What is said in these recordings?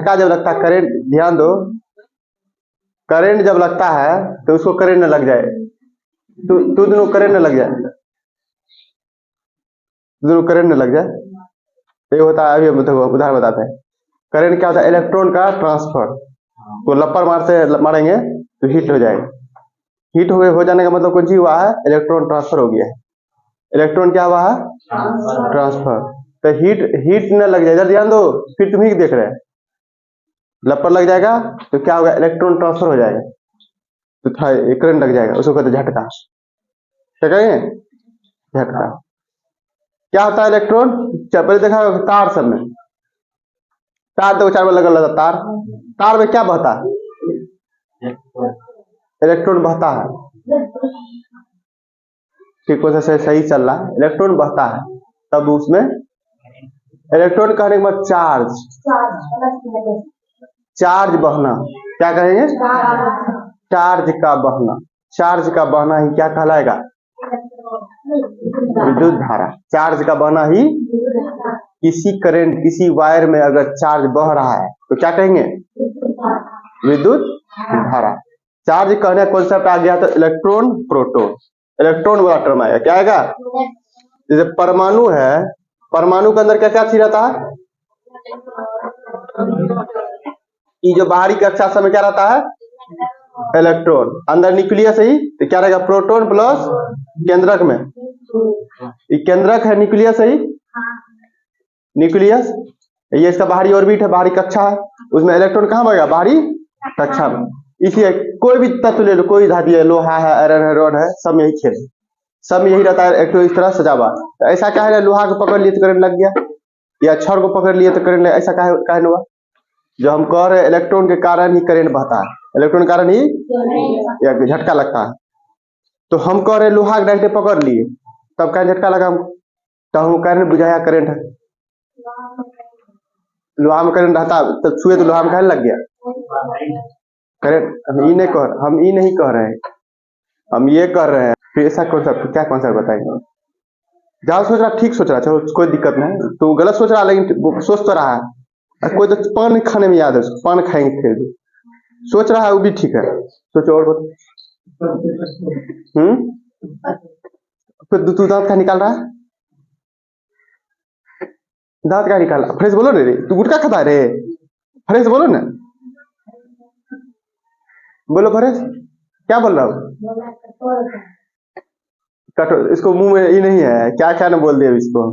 झटका जब लगता है, करंट, ध्यान दो, करंट जब लगता है तो उसको करंट न लग जाए, तो दोनों करंट न लग जाए, दोनों करंट न लग जाए। ये होता है, अभी उदाहरण बताते हैं। करंट क्या होता है? इलेक्ट्रॉन का ट्रांसफर। तो लप्पर मारेंगे तो हीट हो जाएगा। हीट हो जाने का मतलब कुछ ही हुआ है, इलेक्ट्रॉन ट्रांसफर हो गया है। इलेक्ट्रॉन क्या हुआ है? ट्रांसफर। तो हीट न लग जाए, इधर ध्यान दो, फिर तुम ही देख रहे हैं। लप्पर लग जाएगा तो क्या होगा? इलेक्ट्रॉन ट्रांसफर हो जाएगा, तो करंट लग जाएगा, उसको कहते हैं झटका। क्या कहेंगे? झटका। क्या होता है इलेक्ट्रॉन? पहले देखा तार सब में, तार दो चार में लगा लगा तार, तार में क्या बहता है? इलेक्ट्रॉन बहता है। ठीक वजह से सही चल रहा है, इलेक्ट्रॉन बहता है, तब उसमें इलेक्ट्रॉन कहने के बाद चार्ज बहना, क्या कहेंगे? चार्ज का बहना। चार्ज का बहना ही क्या कहलाएगा? विद्युत धारा। चार्ज का बहना ही, किसी करंट, किसी वायर में अगर चार्ज बह रहा है तो क्या कहेंगे? विद्युत धारा। चार्ज कहने का कॉन्सेप्ट आ गया तो इलेक्ट्रॉन प्रोटॉन, इलेक्ट्रॉन वाला टर्म आएगा। क्या आएगा? जैसे परमाणु है, परमाणु के अंदर क्या क्या चीज रहता है? ये जो बाहरी कक्षा समय क्या रहता है? इलेक्ट्रॉन। अंदर न्यूक्लियस ही तो क्या रहेगा? प्रोटॉन प्लस केंद्रक में, ये केंद्रक है, न्यूक्लियस है, न्यूक्लियस ये इसका बाहरी ऑर्बिट है, बाहरी कक्षा है, उसमें इलेक्ट्रॉन कहाँ बनेगा? बाहरी कक्षा में। इसलिए कोई भी तत्व ले लो, कोई धातु है, लोहा है, आयरन है, रॉड है, सब में यही खेल है, सब में यही रहता है, एक तो इस तरह सजा हुआ। तो ऐसा क्या है? लोहा को पकड़ लिए तो करंट लग गया, या छड़ को पकड़ लिए तो करंट लग, ऐसा क्या हुआ? जो हम कह रहे हैं इलेक्ट्रॉन के कारण ही करंट बहता है, इलेक्ट्रॉन के कारण ही या झटका लगता है। तो हम कह रहे हैं लोहा डायरेक्ट पकड़ लिए तब क्या झटका लगा हमको, तो हम करंट बुझाया, करंट है, लोहा में करंट रहता तो छुए तो लोहा में कहने लग गया करंट। हम ये नहीं कह रहे हैं, हम ये कर रहे हैं। फिर ऐसा कॉन्सेप्ट, क्या कॉन्सेप्ट बताएंगे? जहाँ सोच रहा ठीक सोच रहा, चलो कोई दिक्कत नहीं, तो गलत सोच रहा लेकिन सोच तो रहा है। कोई तो पान खाने में याद है, पान खाएंगे फिर भी सोच रहा है, वो भी ठीक है, सोचो और फिर तू दांत का निकाल रहा है, दांत का निकाल, फ्रेश बोलो ना रे, तू गुटखा खाता है रे, फ्रेश बोलो ना, बोलो फ्रेश, क्या बोल रहा हूँ? कठोर, इसको मुंह में ये नहीं है, क्या क्या ना बोल दिया इसको,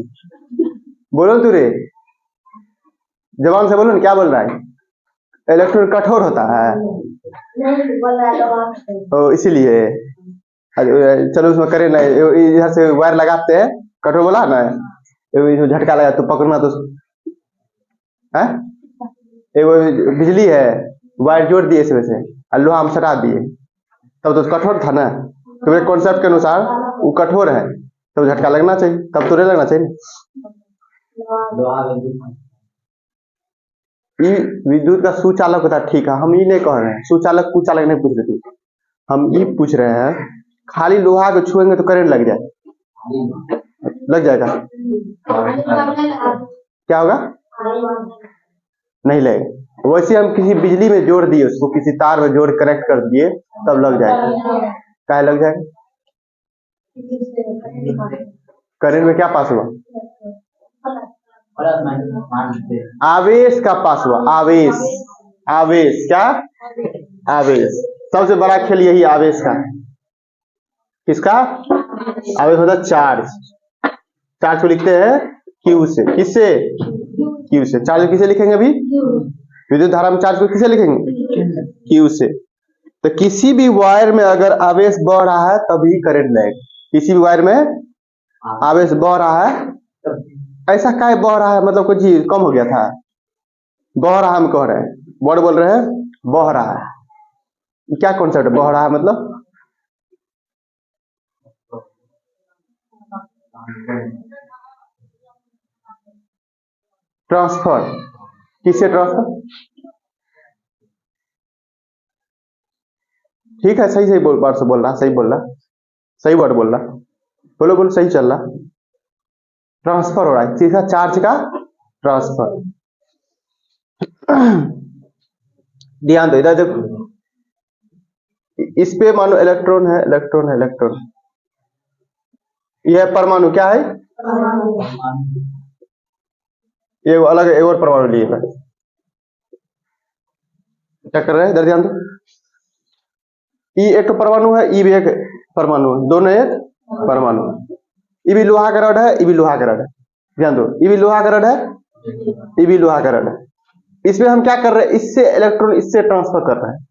बोलो तू रे, जबान से बोलो ना, क्या बोल रहा है? इलेक्ट्रॉन कठोर होता है, तो इसीलिए चलो उसमें करे ना, इधर से वायर लगाते हैं, कठोर बोला ना, झटका लगा तो पकड़ना तो है, वो बिजली है, वायर जोड़ दिए इसमें से, लोहा हम सटा दिए, तब तो कठोर था ना, तो एक कॉन्सेप्ट के अनुसार वो कठोर है, तब झटका लगना चाहिए, तब तो नहीं लगना चाहिए। विद्युत का सुचालक होता है, ठीक है, हम ये नहीं कह रहे हैं, सुचालक कुचालक नहीं पूछ रहे, हम ये पूछ रहे हैं खाली लोहा को छुएंगे तो करंट लग जाए, लग जाएगा, क्या होगा? नहीं लगेगा। वैसे हम किसी बिजली में जोड़ दिए, उसको किसी तार में जोड़ कनेक्ट कर दिए, तब लग जाएगा। क्या लग जाएगा? करंट में क्या पास हुआ? आवेश का पास हुआ, आवेश, आवेश क्या? आवेश। सबसे बड़ा खेल यही आवेश का। किसका? आवेश होता है चार्ज। चार्ज को लिखते हैं क्यू से, किससे? क्यू से। चार्ज किसे लिखेंगे अभी? विद्युत धारा में चार्ज को किसे लिखेंगे? क्यू से। तो किसी भी वायर में अगर आवेश बह रहा है तभी करंट लगेगा। किसी भी वायर में आवेश बह रहा है, ऐसा क्या बह रहा है, मतलब कुछ कम हो गया था, बह रहा हम कह रहे हैं, वर्ड बोल रहे हैं, बह रहा है, क्या कॉन्सेप्ट बह रहा है मतलब? ट्रांसफर। किससे ट्रांसफर? ठीक है, सही वर्ड से बोल रहा, सही बोल रहा, सही वर्ड बोल रहा, बोलो बोलो, सही चल रहा, ट्रांसफर हो रहा है, चार्ज का ट्रांसफर। ध्यान दो इधर देखो, इस पे मानो इलेक्ट्रॉन है, इलेक्ट्रॉन है, इलेक्ट्रॉन, यह परमाणु क्या है, ये वो अलग है, एक और परमाणु लिए है। क्या कर रहे हैं इधर ध्यान दो, ई एक तो परमाणु है, ई भी एक परमाणु है, दोनों एक परमाणु। ई भी लोहा का रॉड है, ई भी लोहा का रॉड है, ध्यान दो, ई भी लोहा का रॉड है, ई भी लोहा का रॉड है। इसमें हम क्या कर रहे हैं, इससे इलेक्ट्रॉन इससे ट्रांसफर कर रहे हैं,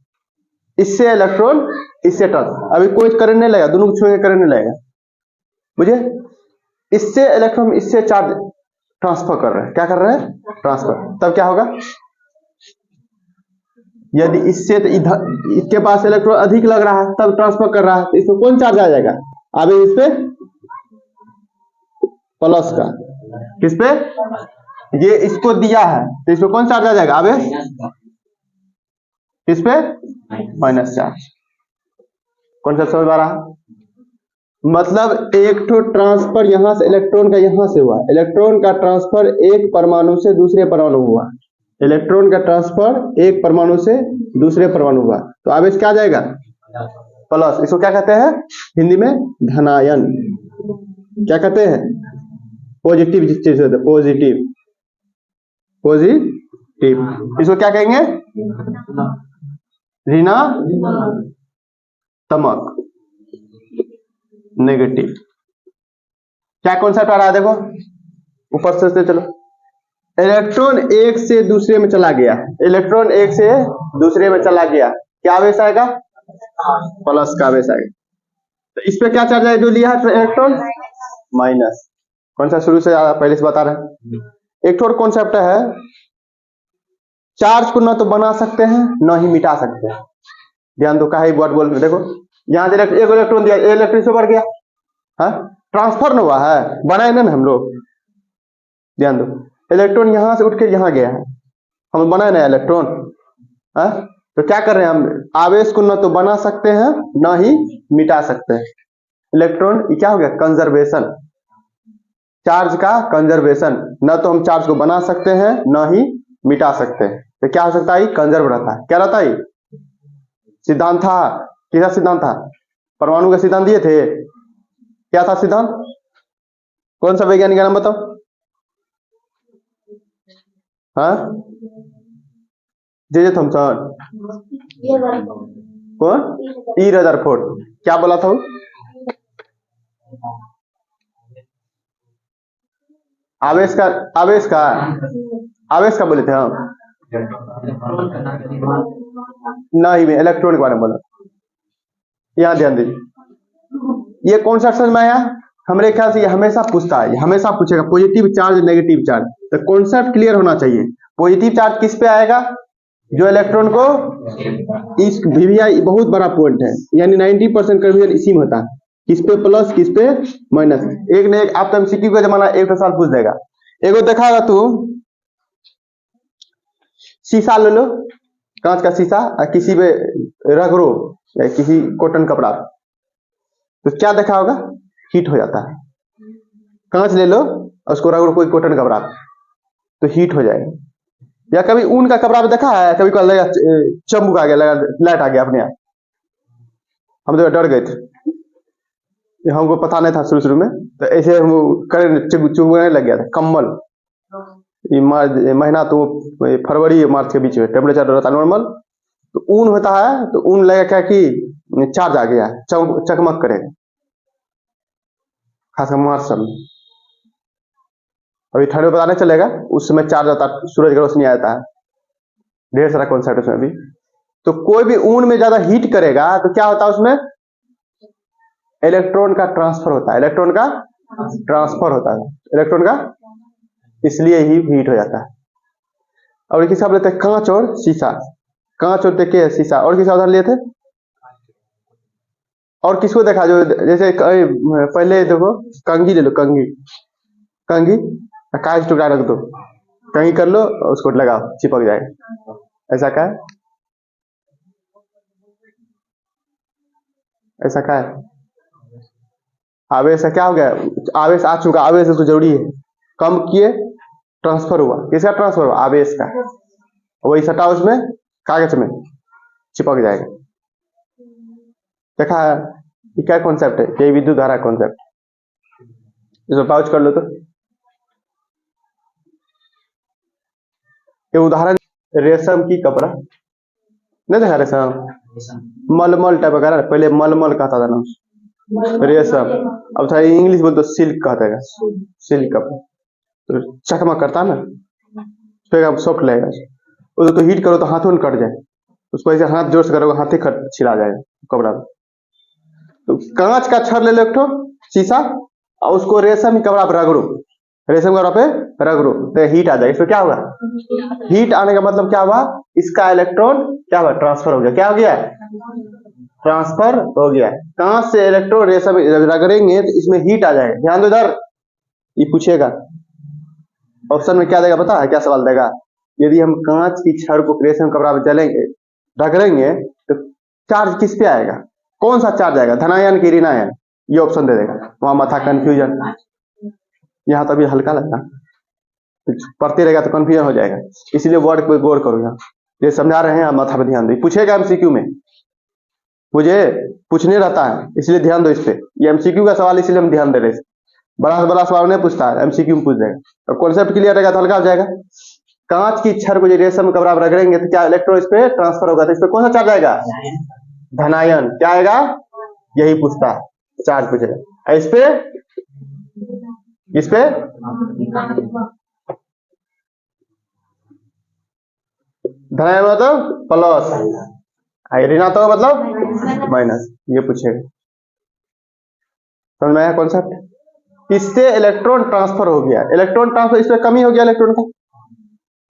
इससे इलेक्ट्रॉन इससे ट्रांसफर, अभी कोई करंट नहीं लगेगा, दोनों को छुए करंट नहीं लगेगा, मुझे इससे इलेक्ट्रॉन इससे चार्ज ट्रांसफर कर रहे हैं, क्या कर रहे हैं, ट्रांसफर। तब क्या होगा, यदि इससे तो इधर इसके पास इलेक्ट्रॉन अधिक लग रहा है तब ट्रांसफर कर रहा है, तो इसमें कौन चार्ज आ जाएगा, अभी इस पे प्लस का, किस पे, ये इसको दिया है तो इसमें कौन चार्ज आ जाएगा, अबे किस पे, माइनस चार्ज। कौन सा समझ आ रहा है, मतलब एक तो ट्रांसफर यहां से इलेक्ट्रॉन का यहां से हुआ, इलेक्ट्रॉन का ट्रांसफर एक परमाणु से दूसरे परमाणु हुआ, इलेक्ट्रॉन का ट्रांसफर एक परमाणु से दूसरे परमाणु हुआ, तो आवेश क्या आ जाएगा, प्लस। इसको क्या कहते हैं हिंदी में, धनायन। क्या कहते हैं, पॉजिटिव जिस चीज होता है, पॉजिटिव, पॉजिटिव। इसको क्या कहेंगे, ऋणात्मक, नेगेटिव। क्या कॉन्सेप्ट आ रहा है, देखो ऊपर से चलो, इलेक्ट्रॉन एक से दूसरे में चला गया, इलेक्ट्रॉन एक से दूसरे में चला गया, क्या आवेश आएगा, प्लस का आवेश आएगा। तो इस पे क्या चार्ज है जो लिया है इलेक्ट्रॉन, माइनस। कौन सा शुरू से पहले से बता रहे हैं, एक और कॉन्सेप्ट है, चार्ज को ना तो बना सकते हैं ना ही मिटा सकते हैं। ध्यान दो, कहा वर्ड बोल, देखो यहां से एक इलेक्ट्रॉन दिया, इलेक्ट्रॉन से बढ़ गया, हाँ ट्रांसफर न हुआ है, बनाए ना हम लोग। ध्यान दो, इलेक्ट्रॉन यहां से उठ के यहां गया है, हम बनाए ना इलेक्ट्रॉन, हाँ तो क्या कर रहे हैं हम, आवेश को न तो बना सकते हैं ना ही मिटा सकते हैं। इलेक्ट्रॉन क्या हो गया, कंजर्वेशन, चार्ज का कंजर्वेशन, न तो हम चार्ज को बना सकते हैं ना ही मिटा सकते हैं, तो क्या हो सकता है, कंजर्व रहता है। क्या रहता है, सिद्धांत था, किसका सिद्धांत था, परमाणु का सिद्धांत दिए थे, क्या था सिद्धांत, कौन सा वैज्ञानिक का नाम बताओ, हाँ जे थॉमसन, कौन, ई रदरफोर्ड। क्या बोला था वो, आवेश का, आवेश का, आवेश का बोले थे हम, नहीं मैं इलेक्ट्रॉन के बारे में बोला। यहाँ ध्यान दीजिए, ये कौन सा समझ में आया, हमारे ख्याल से ये हमेशा पूछता है, ये हमेशा पूछेगा पॉजिटिव चार्ज नेगेटिव चार्ज, तो कॉन्सेप्ट क्लियर होना चाहिए। पॉजिटिव चार्ज किस पे आएगा, जो इलेक्ट्रॉन को, इस वीवीआई बहुत बड़ा पॉइंट है, यानी 90% कन्वर्जन इसी में होता है, किस पे प्लस किस पे माइनस। एक ने एक, आप तो एमसीक्यू का जमाना, एक साल पूछ देगा। एगो दिखाएगा तू, शीशा ले लो, कांच का शीशा, किसी पे रगड़ो या किसी कॉटन कपड़ा, तो क्या देखा होगा, हीट हो जाता है। कांच ले लो और उसको रगड़ो कोई कॉटन कपड़ा, तो हीट हो जाएगा। या कभी ऊन का कपड़ा देखा है, कभी कल लगा चंबुक आ गया, लगा लाइट आ गया अपने आप, हम तो डर गए थे, हमको पता नहीं था शुरू में, तो ऐसे हम चुभने लग गया था। कम्बल, ये महीना तो फरवरी मार्च के बीच में टेम्परेचर रहता नॉर्मल, तो ऊन होता है, तो ऊन लगेगा क्या कि चार्ज आ गया, चकमक करेगा, खासकर मार्च सब में। अभी ठंड में पता नहीं चलेगा, उस समय चार्ज होता है, सूरज की रोशनी आता है, ढेर सारा कॉन्सेप्ट उसमें भी। तो कोई भी ऊन में ज्यादा हीट करेगा तो क्या होता है, उसमें इलेक्ट्रॉन का ट्रांसफर होता है, इलेक्ट्रॉन का ट्रांसफर होता है, इलेक्ट्रॉन का, इसलिए ही हीट हो जाता है। और किस लेते हैं, कांच और शीशा, कांच और देखे शीशा, और किस उदाहरण लिए थे, और किसको देखा, जो जैसे पहले देखो, कंघी ले लो, कंघी, कंघी कागज टुकड़ा रख दो, कंघी कर लो और उसको लगाओ, चिपक जाएगा, ऐसा क्या है, ऐसा क्या है, आवेश क्या हो गया, आवेश आ चुका, आवेश तो जरूरी है, कम किए ट्रांसफर हुआ, किसका ट्रांसफर हुआ, आवेश का, वही सटा उसमें कागज में चिपक जाएगा। देखा है ये क्या कॉन्सेप्ट है? ये विद्युत धारा कॉन्सेप्ट। इसको पाउच कर लो तो ये उदाहरण रेशम की कपड़ा नहीं देखा? रेशम मलमल टाइप का, पहले मलमल कहता था ना रेशम, अब था इंग्लिश बोल तो सिल्क कहता है, सिल्क कपड़ा। तो चकमा करता ना फिर सॉफ्ट लगेगा। उसको तो हीट करो तो हाथों में कट जाए, उसको ऐसे हाथ जोर से करोगे हाथ ही छिला जाएगा कपड़ा। तो कांच का छड़ ले लो एक ठो शीशा और उसको रेशम की कपड़ा पर रगड़ो, रेशम कपड़ा पे रगड़ो तो हीट आ जाएगा। इसमें क्या होगा? हीट आने का मतलब क्या हुआ? इसका इलेक्ट्रॉन क्या हुआ? ट्रांसफर हो गया। क्या हो गया? ट्रांसफर हो गया। कांच से इलेक्ट्रॉन रेशम रगड़ेंगे तो इसमें हीट आ जाएगा। ध्यान दो इधर, ये पूछेगा ऑप्शन में क्या देगा पता है? क्या सवाल देगा? यदि हम कांच की छड़ को रेशम कपड़ा में जलेंगे रगड़ेंगे तो चार्ज किस पे आएगा? कौन सा चार्ज आएगा? धनायन की ऋणायन? ये ऑप्शन दे देगा। वहां माथा कंफ्यूजन, यहाँ तो अभी हल्का लगा, पढ़ते रहेगा तो कंफ्यूजन हो जाएगा। इसलिए वर्ड पे गौर करो। यहाँ ये समझा रहे हैं, आप माथा पे ध्यान दो। पूछेगा एमसीक्यू में, मुझे पूछने रहता है इसलिए ध्यान दो इस पे। ये एमसीक्यू का सवाल इसलिए हम ध्यान दे रहे हैं। बड़ा से बड़ा सवाल नहीं पूछता है, एमसीक्यू में पूछ देगा। और कॉन्सेप्ट क्लियर रहेगा तो हल्का हो जाएगा। कांच की छड़ को रेशम कपड़ा रगड़ेंगे तो क्या इलेक्ट्रॉन इस पे ट्रांसफर होगा, तो इस पे कौन सा चार्ज आएगा? धनायन। क्या आएगा? यही पूछता है, चार्ज पूछेगा। इस पे धनायन मतलब प्लस, ऋणात्मक मतलब माइनस। ये पूछेगा। समझ में आया कॉन्सेप्ट? इससे इलेक्ट्रॉन ट्रांसफर हो गया। इलेक्ट्रॉन ट्रांसफर, इस पे कमी हो गया इलेक्ट्रॉन का,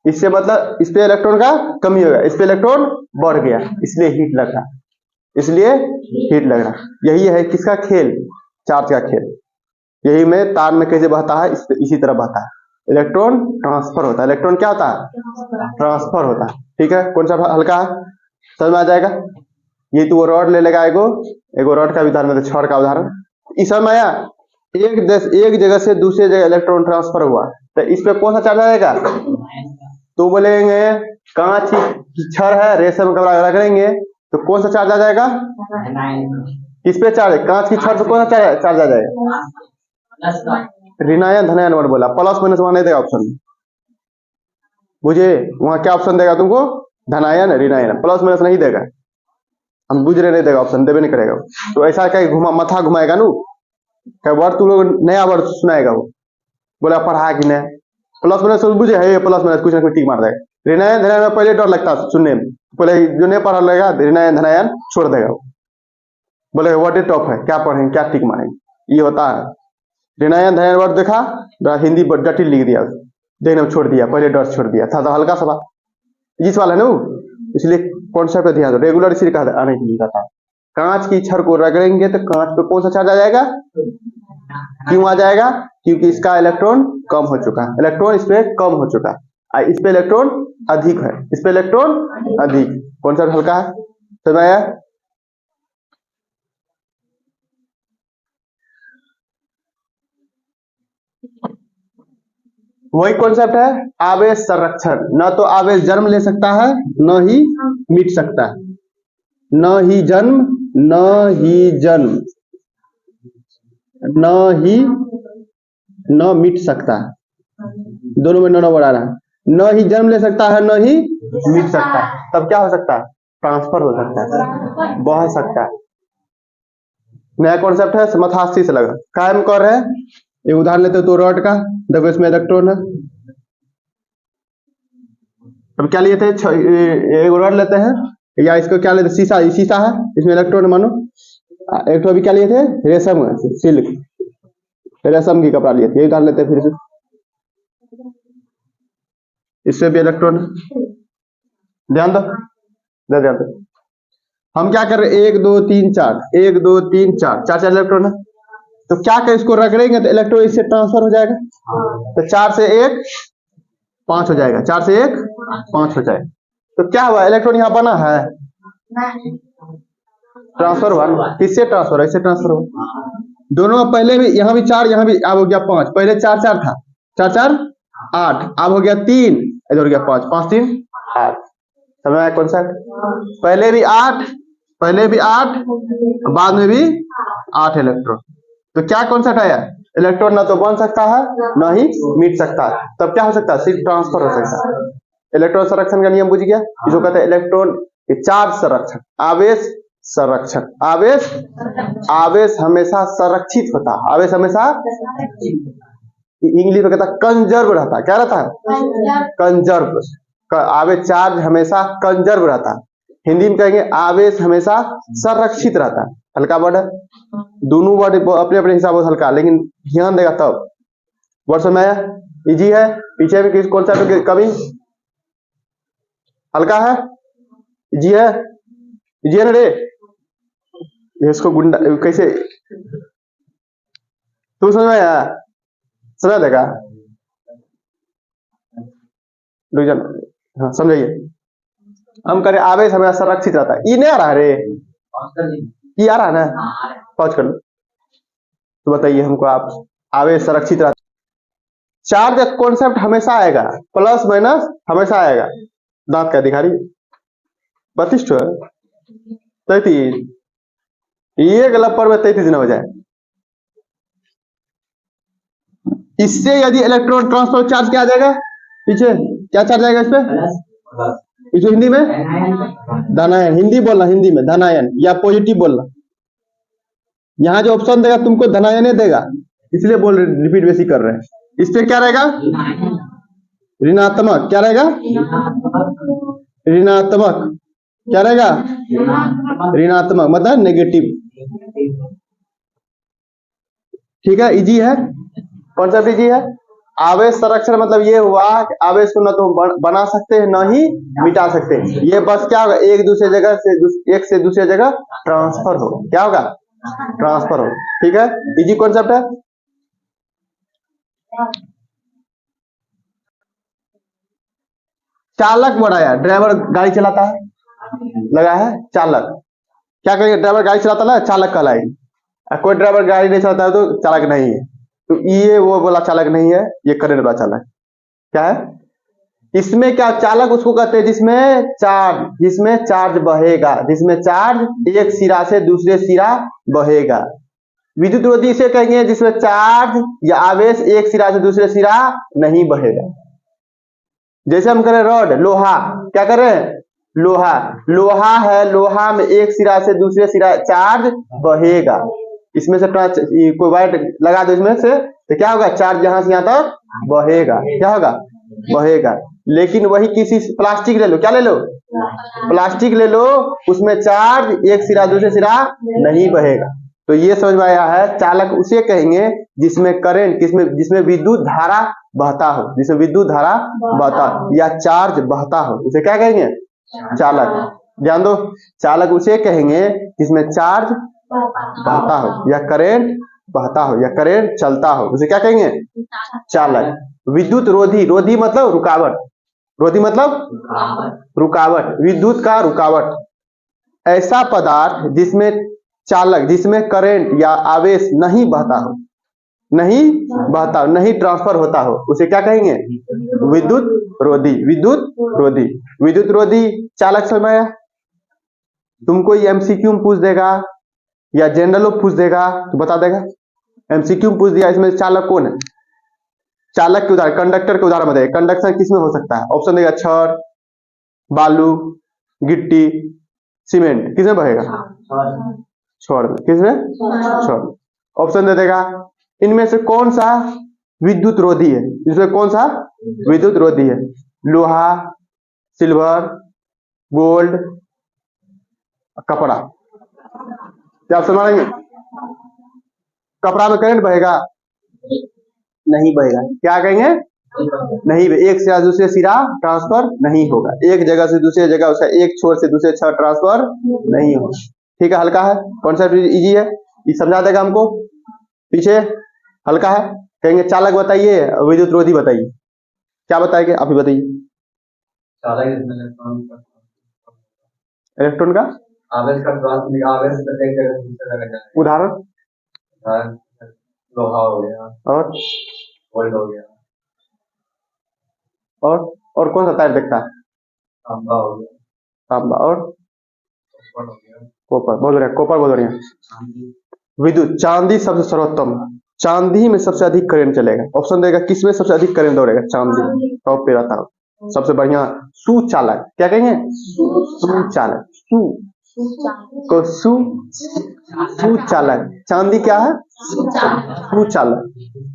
इससे मतलब इस पे इलेक्ट्रॉन का कमी हो गया, इस पे इलेक्ट्रॉन बढ़ गया, इसलिए हीट लग रहा, इसलिए हीट लग रहा। यही है किसका खेल? चार्ज का खेल। यही में तार में कैसे बहता है, इसी तरह बहता है। इलेक्ट्रॉन ट्रांसफर होता है। इलेक्ट्रॉन क्या होता है? ट्रांसफर होता है। ठीक है, कौन सा हल्का है? समझ में आ जाएगा। ये तो वो रॉड ले लेगा, एगो रॉड का उदाहरण है, छड़ का उदाहरण। इस समय आया एक जगह से दूसरे जगह इलेक्ट्रॉन ट्रांसफर हुआ तो इस पे कौन सा चार्ज आएगा? तो बोलेंगे कांच की छड़ है, रेशम कपड़ा रगड़ेंगे तो कौन सा चार्ज आ जाएगा? किस पे चार्ज? कांच की छड़ पे कौन सा चार्ज आ जाएगा? ऋणायन धनायन वर्ड बोला, प्लस माइनस वहां नहीं देगा ऑप्शन में। बुझे? वहां क्या ऑप्शन देगा तुमको? धनायन ऋणायन, प्लस माइनस नहीं देगा। हम बुझ रहे, नहीं देगा ऑप्शन, देवे नहीं करेगा। तो ऐसा क्या घुमा माथा घुमाएगा नू, क्या वर्ड तुम लोग नया वर्ड सुनाएगा वो, बोला पढ़ा कि नहीं। प्लस माइनस बुझे है, प्लस माइनस कुछ ना कुछ टिक मार देगा। ऋणायन धनायन में पहले डर लगता है सुनने में, पहले जो नहीं पढ़ा लगेगा ऋणायन धनायन छोड़ देगा वो, बोले वर्ड टॉप है, क्या पढ़ेंगे क्या टिक मारेंगे। ये होता है। ऋणायन धनायन वर्ड देखा, हिंदी जटिल लिख दिया, देखने में छोड़ दिया, पहले डर छोड़ दिया था। तो हल्का सवाल इस वाला है ना, इसलिए कॉन्सेप्ट पे ध्यान दो। रेगुलर इसलिए कहा आने के लिए था। कांच की छड़ को रगड़ेंगे तो कांच पे कौन सा चार्ज आ जाएगा? क्यों आ जाएगा? क्योंकि इसका इलेक्ट्रॉन कम हो चुका है। इलेक्ट्रॉन इस पे कम हो चुका है, इस पे इलेक्ट्रॉन अधिक है, इस पे इलेक्ट्रॉन अधिक। कॉन्सेप्ट हल्का है, समझ आया? वही कॉन्सेप्ट है आवेश संरक्षण। न तो आवेश जन्म ले सकता है, न ही मिट सकता है। न ही जन्म, न मिट सकता है। दोनों में न बढ़ा रहा है। न ही जन्म ले सकता है, न ही मिट सकता है। तब क्या हो सकता है? ट्रांसफर हो सकता है, बह सकता है। नया कॉन्सेप्ट है, समथास्थी से लगा। कायम कर रहे हैं, एक उदाहरण लेते हो तो रॉड का, देखो इसमें इलेक्ट्रॉन है। अब क्या लिए थे? एक रॉड लेते हैं, या इसको क्या लेते? शीशा है, इसमें इलेक्ट्रॉन मानो। एक तो अभी क्या लिए थे? रेशम, सिल्क, रेशम की कपड़ा लिए थे। उदाहरण लेते हैं फिर से, इससे भी इलेक्ट्रॉन है। ध्यान दो, हम क्या कर रहे हैं? 1 2 3 4, 1 2 3 4, 4 इलेक्ट्रॉन है। तो क्या कर, इसको रगड़ेंगे तो इलेक्ट्रॉन इससे ट्रांसफर हो जाएगा। तो 4 से 1 5 हो जाएगा, 4 से 1 5 हो जाएगा। तो क्या हुआ? इलेक्ट्रॉन यहाँ बना है, ट्रांसफर हुआ। किससे ट्रांसफर है? इससे ट्रांसफर हुआ। दोनों पहले भी, यहाँ भी 4, यहाँ भी, अब हो गया 5। पहले 4 4 था, 4 4 8, अब हो गया 3, इधर हो गया 5, 5 3 8। समझ में आया कॉन्सेप्ट? पहले भी 8 बाद में भी 8 इलेक्ट्रॉन। तो क्या कॉन्सेप्ट आया? इलेक्ट्रॉन ना तो बन सकता है ना ही मिट सकता है। तब क्या हो सकता है? सिर्फ ट्रांसफर हो सकता है। इलेक्ट्रॉन संरक्षण का नियम बुझ गया? इसको कहते हैं इलेक्ट्रॉन चार्ज संरक्षण, आवेश संरक्षण। आवेश हमेशा संरक्षित होता है, आवेश हमेशा इंग्लिश में कहता है कंजर्व रहता है। क्या रहता है? कंजर्व। आवेश चार्ज हमेशा कंजर्व रहता है। हिंदी में कहेंगे आवेश हमेशा संरक्षित रहता है। हल्का वर्ड है, दोनों वर्ड अपने अपने हिसाब से हल्का, लेकिन ध्यान देगा तब वर्ड समझ आया? इजी है। पीछे में कौन सा कभी हल्का है? इजी है? इजी है ना रे? इसको गुंडा कैसे तुम समझ में आया? समझ देगा? हाँ समझाइए। हम करें आवेश हमेशा संरक्षित रहता है। ये नहीं आ रहा है रे? ये आ रहा है ना? पहुंच कर लो तो बताइए हमको आप। आवेश संरक्षित रहता है। चार्ज का कॉन्सेप्ट हमेशा आएगा, प्लस माइनस हमेशा आएगा। दांत क्या दिखा रही? 32 है 33। ये गलत पर में 33 दिन हो जाए। इससे यदि इलेक्ट्रॉन ट्रांसफर चार्ज क्या आ जाएगा? पीछे क्या चार्ज आएगा इस पे? इसको हिंदी में धनायन, हिंदी बोलना, हिंदी में धनायन या पॉजिटिव बोलना। यहाँ जो ऑप्शन देगा तुमको धनायन देगा, इसलिए बोल रिपीट बेसिक कर रहे हैं। इस पे क्या रहेगा? ऋणात्मक। क्या रहेगा? ऋणात्मक। क्या रहेगा? ऋणात्मक मतलब नेगेटिव। ठीक है, इजी है कॉन्सेप्ट, इजी है। आवेश संरक्षण मतलब ये हुआ कि आवेश को न तो बना सकते हैं न ही मिटा सकते हैं। ये बस क्या होगा? एक से दूसरे जगह ट्रांसफर हो। क्या होगा? ट्रांसफर हो। ठीक है, इजी कॉन्सेप्ट है। चालक बढ़ाया, ड्राइवर गाड़ी चलाता है, लगा है चालक। क्या कहेंगे? ड्राइवर गाड़ी चलाता है, चालक कहलाएगी। कोई ड्राइवर गाड़ी नहीं चलाता है तो चालक नहीं है। तो ये वो बोला चालक नहीं है, ये करंट वाला चालक। क्या है इसमें? क्या चालक उसको कहते हैं जिसमें चार्ज बहेगा, जिसमें चार्ज एक सिरा से दूसरे सिरा बहेगा। विद्युत रोधी इसे कहेंगे जिसमें चार्ज या आवेश एक सिरा से दूसरे सिरा नहीं बहेगा। जैसे हम करें रॉड, लोहा, क्या कर रहे हैं? लोहा है, लोहा में एक सिरा से दूसरे सिरा चार्ज बहेगा। इसमें से कोई वायर लगा दो इसमें से, तो क्या होगा? चार्ज यहां से यहां तक बहेगा। क्या होगा? बहेगा। लेकिन वही किसी प्लास्टिक ले लो, क्या ले लो? प्लास्टिक ले लो, उसमें चार्ज एक सिरा दूसरे सिरा नहीं बहेगा। तो ये समझ में आया है, चालक उसे कहेंगे जिसमें करंट जिसमें विद्युत धारा बहता हो, जिसमें विद्युत धारा बहता या चार्ज बहता हो, उसे क्या कहेंगे? चालक। ध्यान दो, चालक उसे कहेंगे जिसमें चार्ज बहता हो या करंट बहता हो या करंट चलता हो, उसे क्या कहेंगे? चालक। विद्युत रोधी, रोधी मतलब रुकावट, रोधी मतलब रुकावट, विद्युत का रुकावट। ऐसा पदार्थ जिसमें चालक, जिसमें करंट या आवेश नहीं बहता हो, नहीं ट्रांसफर होता हो, उसे क्या कहेंगे? विद्युत रोधी। विद्युत रोधी चालक समझ में आया? तुमको ये एमसीक्यू में पूछ देगा या जनरल में पूछ देगा तो बता देगा। एमसीक्यू में पूछ दिया इसमें चालक कौन है? चालक के उदाहरण, कंडक्टर के उदाहरण बताइए। कंडक्शन किसमें हो सकता है? ऑप्शन देगा छड़, बालू, गिट्टी, सीमेंट। किसमें बहेगा? छड़ में। किसमें? छड़। ऑप्शन दे देगा इनमें से कौन सा विद्युत रोधी है? इसमें कौन सा विद्युत रोधी है? लोहा, सिल्वर, गोल्ड, कपड़ा। क्या आप समझेंगे? कपड़ा में करंट बहेगा? नहीं बहेगा। क्या कहेंगे? नहीं, एक सिरा दूसरे सिरा ट्रांसफर नहीं होगा। एक जगह से दूसरे जगह उसका एक छोर से दूसरे छोर ट्रांसफर नहीं होगा। ठीक है, हल्का है कॉन्सेप्ट, इजी है, ये समझा देगा हमको। पीछे हल्का है। कहेंगे चालक बताइए, विद्युत रोधी बताइए। क्या बताएंगे? आप ही बताइए। इलेक्ट्रॉन का आवेश का उदाहरण लोहा हो गया और गोल्ड हो गया, और कौन सा तार दिखता है? तांबा हो गया। तांबा और कॉपर, बहुत बढ़िया, कॉपर बहुत बढ़िया। विद्युत, चांदी सबसे सर्वोत्तम, चांदी में सबसे अधिक करंट चलेगा। ऑप्शन देगा किस में सबसे अधिक करंट दौड़ेगा, चांदी टॉप पे रहता है सबसे बढ़िया। सुचालक, क्या कहेंगे, सुचालक, सु को सुचालक, चांदी क्या है, सुचालक,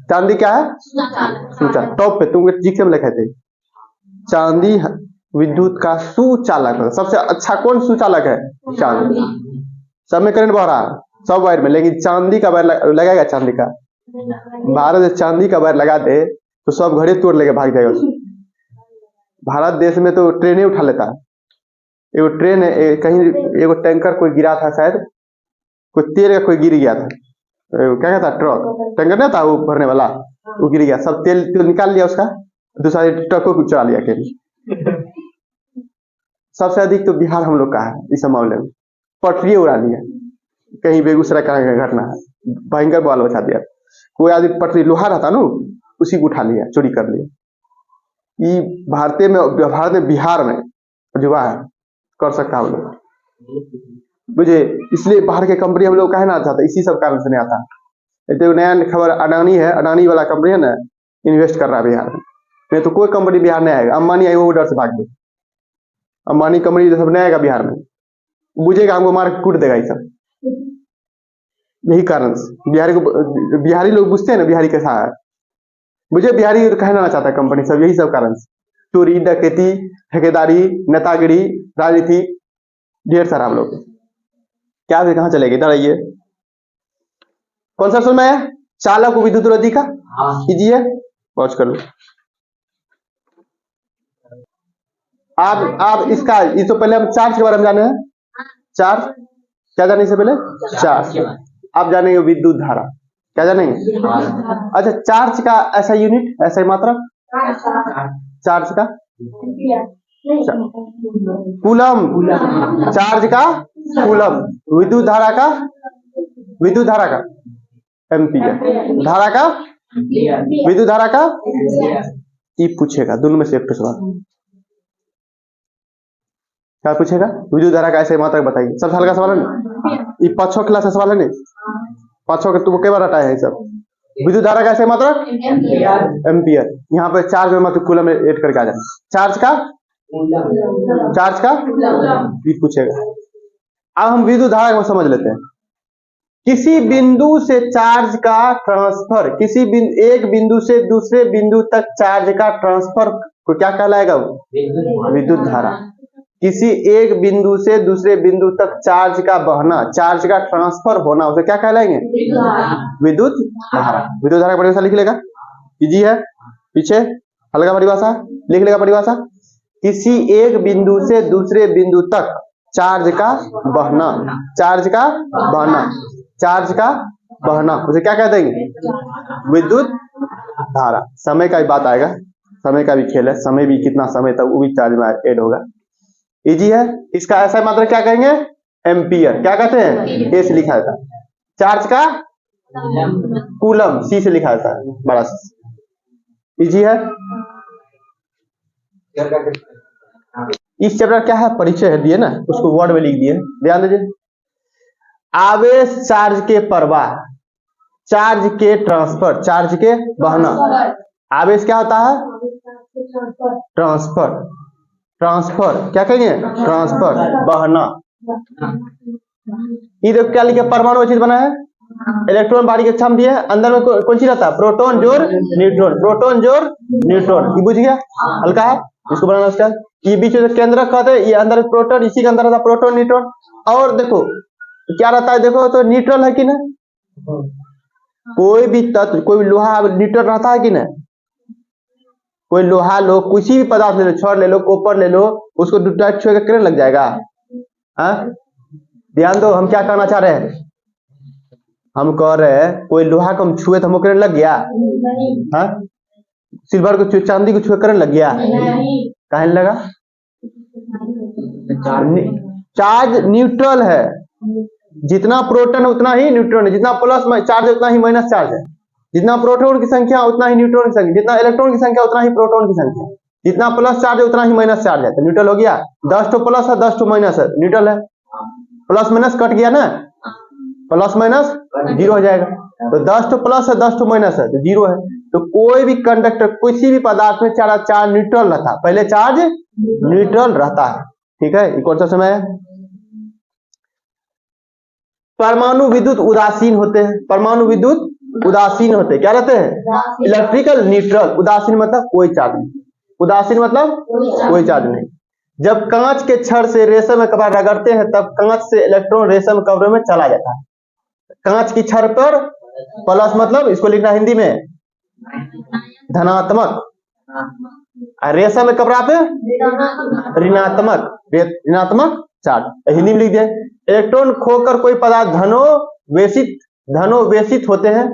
चांदी क्या है, सुचालक, टॉप पे तुम जीके में लिखे थे। चांदी विद्युत का सुचालक है। सबसे अच्छा कौन सुचालक है, चांदी। सब में करंट बह रहा है, सब वायर में, लेकिन चांदी का वायर लगाएगा, चांदी का। भारत में चांदी का वायर लगा दे तो सब घड़े तोड़ लेके भाग जाएगा। भारत देश में तो ट्रेनें उठा लेता है। एगो ट्रेन है, कहीं एगो टैंकर कोई गिरा था, शायद कोई तेल का कोई गिर गया था, क्या कहता है, ट्रक टैंकर नहीं था वो भरने वाला, वो गिर गया, सब तेल निकाल लिया उसका, दूसरा ट्रकों को चला लिया केवल। सबसे अधिक तो बिहार हम लोग का है इस मामले में, पटरी उड़ा दिया। कहीं बेगूसराय का घटना है, भयंकर बवाल बचा दिया। कोई आदमी पटरी लोहा रहता ना, उसी को उठा लिया, चोरी कर लिया। ये भारत में बिहार में जुआ है, कर सकता हम लोग, बुझे। इसलिए बाहर के कंपनी हम लोग कहे ना चाहता, इसी सब कारण से नहीं आता। तो नया खबर अडानी है, अडानी वाला कंपनी है ना, इन्वेस्ट कर रहा है बिहार में, नहीं तो कोई कंपनी बिहार नहीं आएगा। अंबानी आई वो डर से भाग गई, अंबानी कंपनी सब नहीं आएगा बिहार में, बुझेगा हमको मार के कूट देगा ये सब। यही कारण से बिहारी लोग बुझते हैं ना, बिहारी के साथ मुझे बिहारी कहना ना चाहता कंपनी सब, यही सब कारण से। चोरी डकैती ठेकेदारी नेतागिरी राजनीति ढेर सारा हम लोग। क्या फिर कहाँ चलेगी, इधर आइए। कौन सा सुन है, चालक विद्युत रोधी का कीजिए, वॉच कर लो। आप इसका ये तो पहले हम चार्ज के बारे में जाने हैं। चार्ज क्या जाने से पहले, चार्ज आप जानेंगे विद्युत धारा, क्या जानेंगे। अच्छा, चार्ज का ऐसा यूनिट, ऐसा ही मात्रा, चार्ज का कूलम, चार्ज का कूलम, विद्युत धारा का एम्पियर, धारा का विद्युत धारा का ये पूछेगा, दोनों में से एक सवाल क्या पूछेगा, विद्युत धारा का ऐसे मात्रा बताइए। सबसे हल्का सवाल है ना, ये 5 क्लास का सवाल है नहीं, 5 के तुमको कई बार हटाया है सब। विद्युत धारा का ऐसे मात्रा एम्पियर, यहाँ पे चार्ज में मतलब कूलम में ऐड करके आ जाए। चार्ज का ये पूछेगा। अब हम विद्युत धारा को समझ लेते हैं। किसी बिंदु से चार्ज का ट्रांसफर, एक बिंदु से दूसरे बिंदु तक चार्ज का ट्रांसफर को क्या कहलाएगा, विद्युत धारा। किसी एक बिंदु से दूसरे बिंदु तक चार्ज का बहना, चार्ज का ट्रांसफर होना, उसे क्या कहलाएंगे, विद्युत धारा। विद्युत धारा का परिभाषा लिख लेगा, इजी है, पीछे हल्का परिभाषा लिख लेगा। परिभाषा, किसी एक बिंदु से दूसरे बिंदु तक चार्ज का बहना, उसे क्या कह देंगे, विद्युत धारा। समय का भी बात आएगा, समय का भी खेल है, समय भी कितना समय तक वो भी चार्ज में ऐड होगा। इजी है। इसका ऐसा मात्रा क्या कहेंगे, एम्पियर। क्या कहते हैं, ए से लिखा जाता है। चार्ज का कूलम, सी से लिखा जाता है, बड़ा इजी है। इस चैप्टर क्या है, परिचय है दिए ना, उसको वर्ड में लिख दिए, ध्यान दीजिए। आवेश, चार्ज के प्रवाह, चार्ज के ट्रांसफर, चार्ज के बहना। आवेश क्या होता है, ट्रांसफर क्या कहेंगे, ट्रांसफर, बहना। ये देखो क्या लिखे, परमाणु चीज बना है, इलेक्ट्रॉन बाहरी के क्षम दिए, अंदर में कौन चीज रहता है, प्रोटॉन जोड़ न्यूट्रॉन, ये बुझ गया, हल्का है। इसको बनाना उसका, ये बीच में केंद्र कहते हैं, ये अंदर प्रोटॉन, इसी के अंदर रहता है प्रोटॉन न्यूट्रॉन। और देखो क्या रहता है, देखो तो न्यूट्रल है कि ना, कोई भी तत्व, कोई लोहा न्यूट्रल रहता है कि ना। कोई लोहा लो, किसी भी पदार्थ ले लो, छड़ ले लो, कॉपर ले लो, उसको डायरेक्ट छुए करंट लग जाएगा। ध्यान दो, हम क्या कहना चाह रहे हैं, हम कह रहे हैं कोई लोहा को हम छुए तो हमको करंट लग गया, सिल्वर को, चांदी को छुए करंट लग गया, कहीं लगा। चार्ज न्यूट्रल है, जितना प्रोटॉन है उतना ही न्यूट्रॉन है, जितना प्लस चार्ज है उतना ही माइनस चार्ज है, जितना प्रोटॉन की संख्या उतना ही न्यूट्रॉन की संख्या, जितना इलेक्ट्रॉन की संख्या उतना ही प्रोटॉन की संख्या। जितना प्लस चार्ज है उतना ही माइनस चार्ज है, तो न्यूट्रल हो गया। 10 तो प्लस है 10 तो माइनस है, न्यूट्रल है। प्लस माइनस कट गया ना, प्लस माइनस जीरो हो जाएगा। तो 10 तो प्लस है 10 तो माइनस है, तो जीरो है। तो कोई भी कंडक्टर किसी भी पदार्थ में चार्ज न्यूट्रल रहता है, पहले चार्ज न्यूट्रल रहता है। ठीक है, ये कौन सा समय है? परमाणु विद्युत उदासीन होते हैं। परमाणु विद्युत उदासीन होते हैं, क्या रहते हैं? Electrical neutral. उदासीन मतलब कोई चार्ज नहीं, उदासीन मतलब कोई चार्ज नहीं। जब कांच के छड़ से रेशम में कपड़ा रगड़ते हैं तब कांच से इलेक्ट्रॉन रेशम कपड़े में चला जाता है। कांच की छड़ पर प्लस मतलब इसको लिखना हिंदी में धनात्मक, रेशम में कपड़ा पे ऋणात्मक, ऋणात्मक चार्ज हिंदी में लिख दिए। इलेक्ट्रॉन खोकर कोई पदार्थ धनोवेशित होते हैं,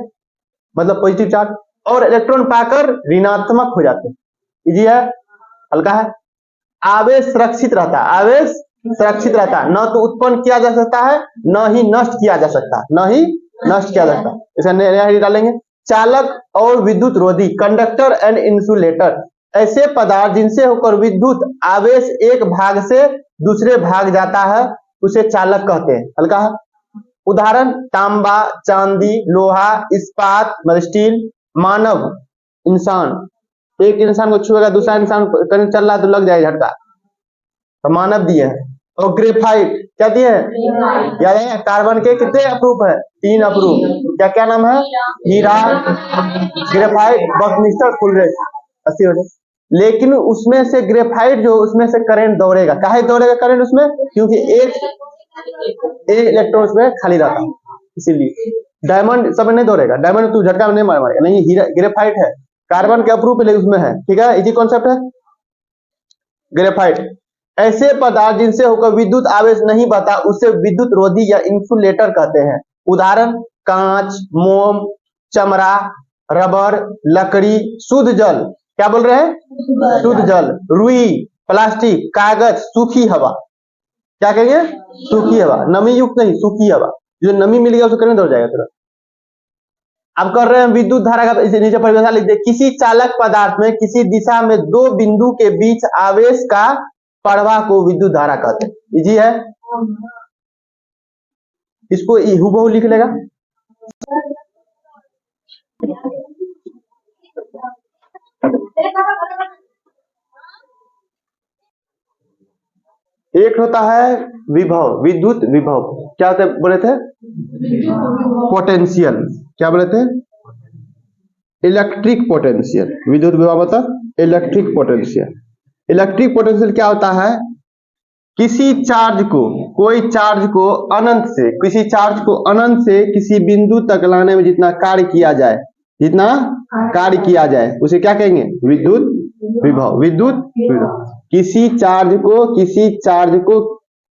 मतलब पॉजिटिव चार्ज, और इलेक्ट्रॉन पाकर ऋणात्मक हो जाते हैं। इजी है, हल्का है। आवेश सुरक्षित रहता है, आवेश सुरक्षित रहता है, न तो उत्पन्न किया जा सकता है न ही नष्ट किया जा सकता है, न ही नष्ट किया जा सकता है। इसे नया ही डालेंगे। चालक और विद्युत रोधी, कंडक्टर एंड इंसुलेटर, ऐसे पदार्थ जिनसे होकर विद्युत आवेश एक भाग से दूसरे भाग जाता है उसे चालक कहते हैं। हल्का है। उदाहरण तांबा, चांदी, लोहा, इस्पात, स्टील। मानव, इंसान, एक इंसान को छुएगा दूसरा इंसान करंट चल रहा है तो लग जाएगा झटका, तो मानव दिए है। और ग्रेफाइट क्या दिए है? याद है कार्बन के कितने अप्रूफ है? 3 अप्रूफ। क्या क्या नाम है? हीरा, ग्रेफाइट, बकनिस्टर, फुलरेट, 80। लेकिन उसमें से ग्रेफाइट जो उसमें से करंट दौड़ेगा, काहे दौड़ेगा करंट उसमें? क्योंकि एक इलेक्ट्रॉन उसमें खाली रहता है, इसीलिए। डायमंड सब नहीं दौड़ेगा, डायमंड तू झटका में नहीं मारेगा, नहीं, हीरा ग्रेफाइट है, कार्बन के अप्रूफ है उसमें है। ठीक है, इजी कॉन्सेप्ट है ग्रेफाइट। ऐसे पदार्थ जिनसे होकर विद्युत आवेश नहीं बहता उसे विद्युत रोधी या इंसुलेटर कहते हैं। उदाहरण कांच, मोम, चमड़ा, रबर, लकड़ी, शुद्ध जल, क्या बोल रहे हैं? शुद्ध जल, रुई, प्लास्टिक, कागज, सूखी हवा। क्या कहेंगे? सूखी हवा, नमी युक्त नहीं, सूखी हवा। जो नमी मिल गया उसको करंट हो जाएगा तुरंत। अब कर रहे हैं विद्युत धारा का, इसे नीचे परिभाषा लिख दे। किसी चालक पदार्थ में किसी दिशा में दो बिंदु के बीच आवेश का प्रवाह को विद्युत धारा कहते हैं। इजी है, इसको हुबहू लिख लेगा। एक होता है विभव, विद्युत विभव, क्या बोले थे? पोटेंशियल, क्या बोले थे? Electric potential. विद्युत विभव मतलब इलेक्ट्रिक पोटेंशियल। इलेक्ट्रिक पोटेंशियल क्या होता है? किसी चार्ज को, कोई चार्ज को अनंत से, किसी चार्ज को अनंत से किसी बिंदु तक लाने में जितना कार्य किया जाए, जितना कार्य किया जाए उसे क्या कहेंगे? विद्युत विभव। विद्युत विभव किसी चार्ज को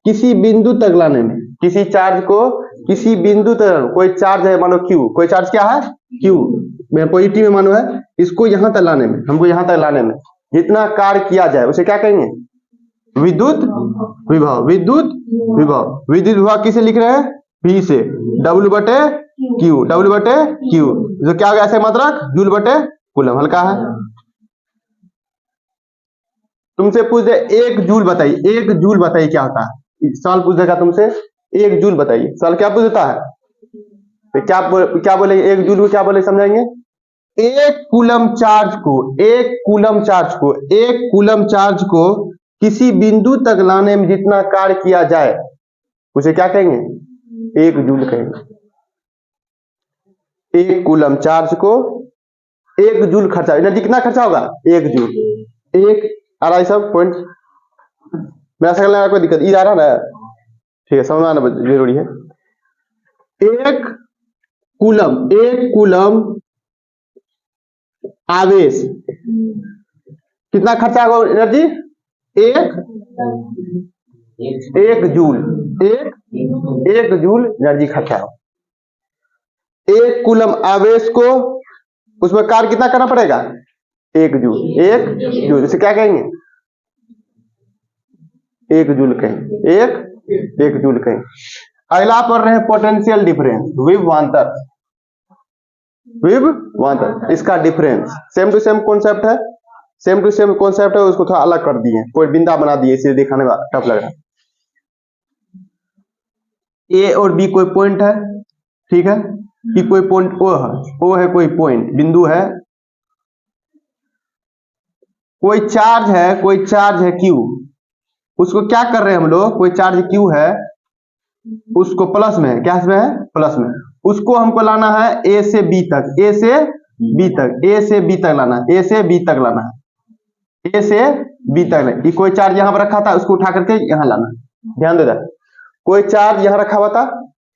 किसी बिंदु तक लाने में, किसी चार्ज को किसी बिंदु तक, कोई चार्ज है मानो Q, कोई चार्ज क्या है? Q, पॉजिटिव में मानो है, इसको यहां तक लाने में, हमको यहां तक लाने में जितना कार्य किया जाए उसे क्या कहेंगे? विद्युत विभव। विद्युत विभव, विद्युत विभव किसे लिख रहे हैं? V से, W/Q, W/Q, जो क्या होगा ऐसे मात्रक जूल/कूलम। हल्का है। तुमसे पूछ दे 1 जूल बताइए, 1 जूल बताइए क्या होता है? सवाल पूछ देगा तुमसे 1 जूल बताइए, सवाल क्या पूछ देता है? तो क्या बोले 1 जूल को? क्या बोले समझाएंगे? 1 कूलम चार्ज को किसी बिंदु तक लाने में जितना कार्य किया जाए उसे क्या कहेंगे? 1 जूल कहेंगे। 1 कूलम चार्ज को 1 जूल खर्चा, एनर्जी कितना खर्चा होगा? 1 जूल। 1 आ रहा है सब पॉइंट? मैं ऐसा करना, कोई दिक्कत? आ रहा ना? ठीक है, समझ में आना जरूरी है। 1 कूलम आवेश कितना खर्चा होगा एनर्जी? 1 जूल, 1 जूल एनर्जी खर्चा हो। 1 कूलम आवेश को उसमें कार्य कितना करना पड़ेगा? 1 जूल, 1 जूल, इसे क्या कहेंगे? 1 जूल कहेंगे, 1 जूल कहेंगे। अगला पढ़ रहे हैं पोटेंशियल डिफरेंस, विभवांतर। विभवांतर, इसका difference same to same concept है, सेम टू सेम कॉन्सेप्ट है, उसको थोड़ा अलग कर दिए, कोई बिंदा बना दिए, इसे दिखाने में टफ लग रहा है। ए और बी कोई पॉइंट है, ठीक है, कि कोई पॉइंट ओ है कोई पॉइंट बिंदु है, कोई चार्ज है क्यू, उसको क्या कर रहे हैं हम लोग, कोई चार्ज क्यू है, उसको प्लस में है, क्या में है, प्लस में, उसको हमको लाना है ए से बी तक, ए से बी तक, ए से बी तक लाना है, ए से बी तक लाना है, ए से बी तक। ये कोई चार्ज यहाँ पर रखा था, उसको उठा करके यहाँ लाना है, ध्यान देना, कोई चार्ज यहाँ रखा हुआ था,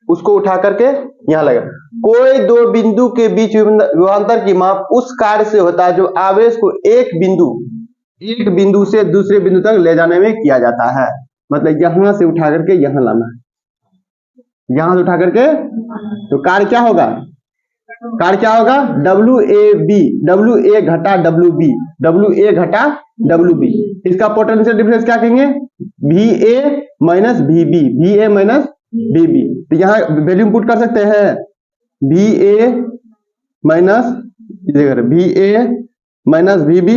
उसको उठा करके यहाँ लगा। कोई दो बिंदु के बीच विभवांतर की माप उस कार्य से होता है जो आवेश को एक बिंदु से दूसरे बिंदु तक ले जाने में किया जाता है। मतलब यहां से उठा करके यहां लाना है, यहां से उठा करके, तो कार्य क्या होगा, W A B, W A घटा डब्ल्यू बी, डब्ल्यू ए घटा डब्ल्यू बी। इसका पोटेंशियल डिफरेंस क्या कहेंगे, V A minus V B, V A minus V B. तो यहाँ वैल्यू पुट कर सकते हैं, V A minus V A minus V B,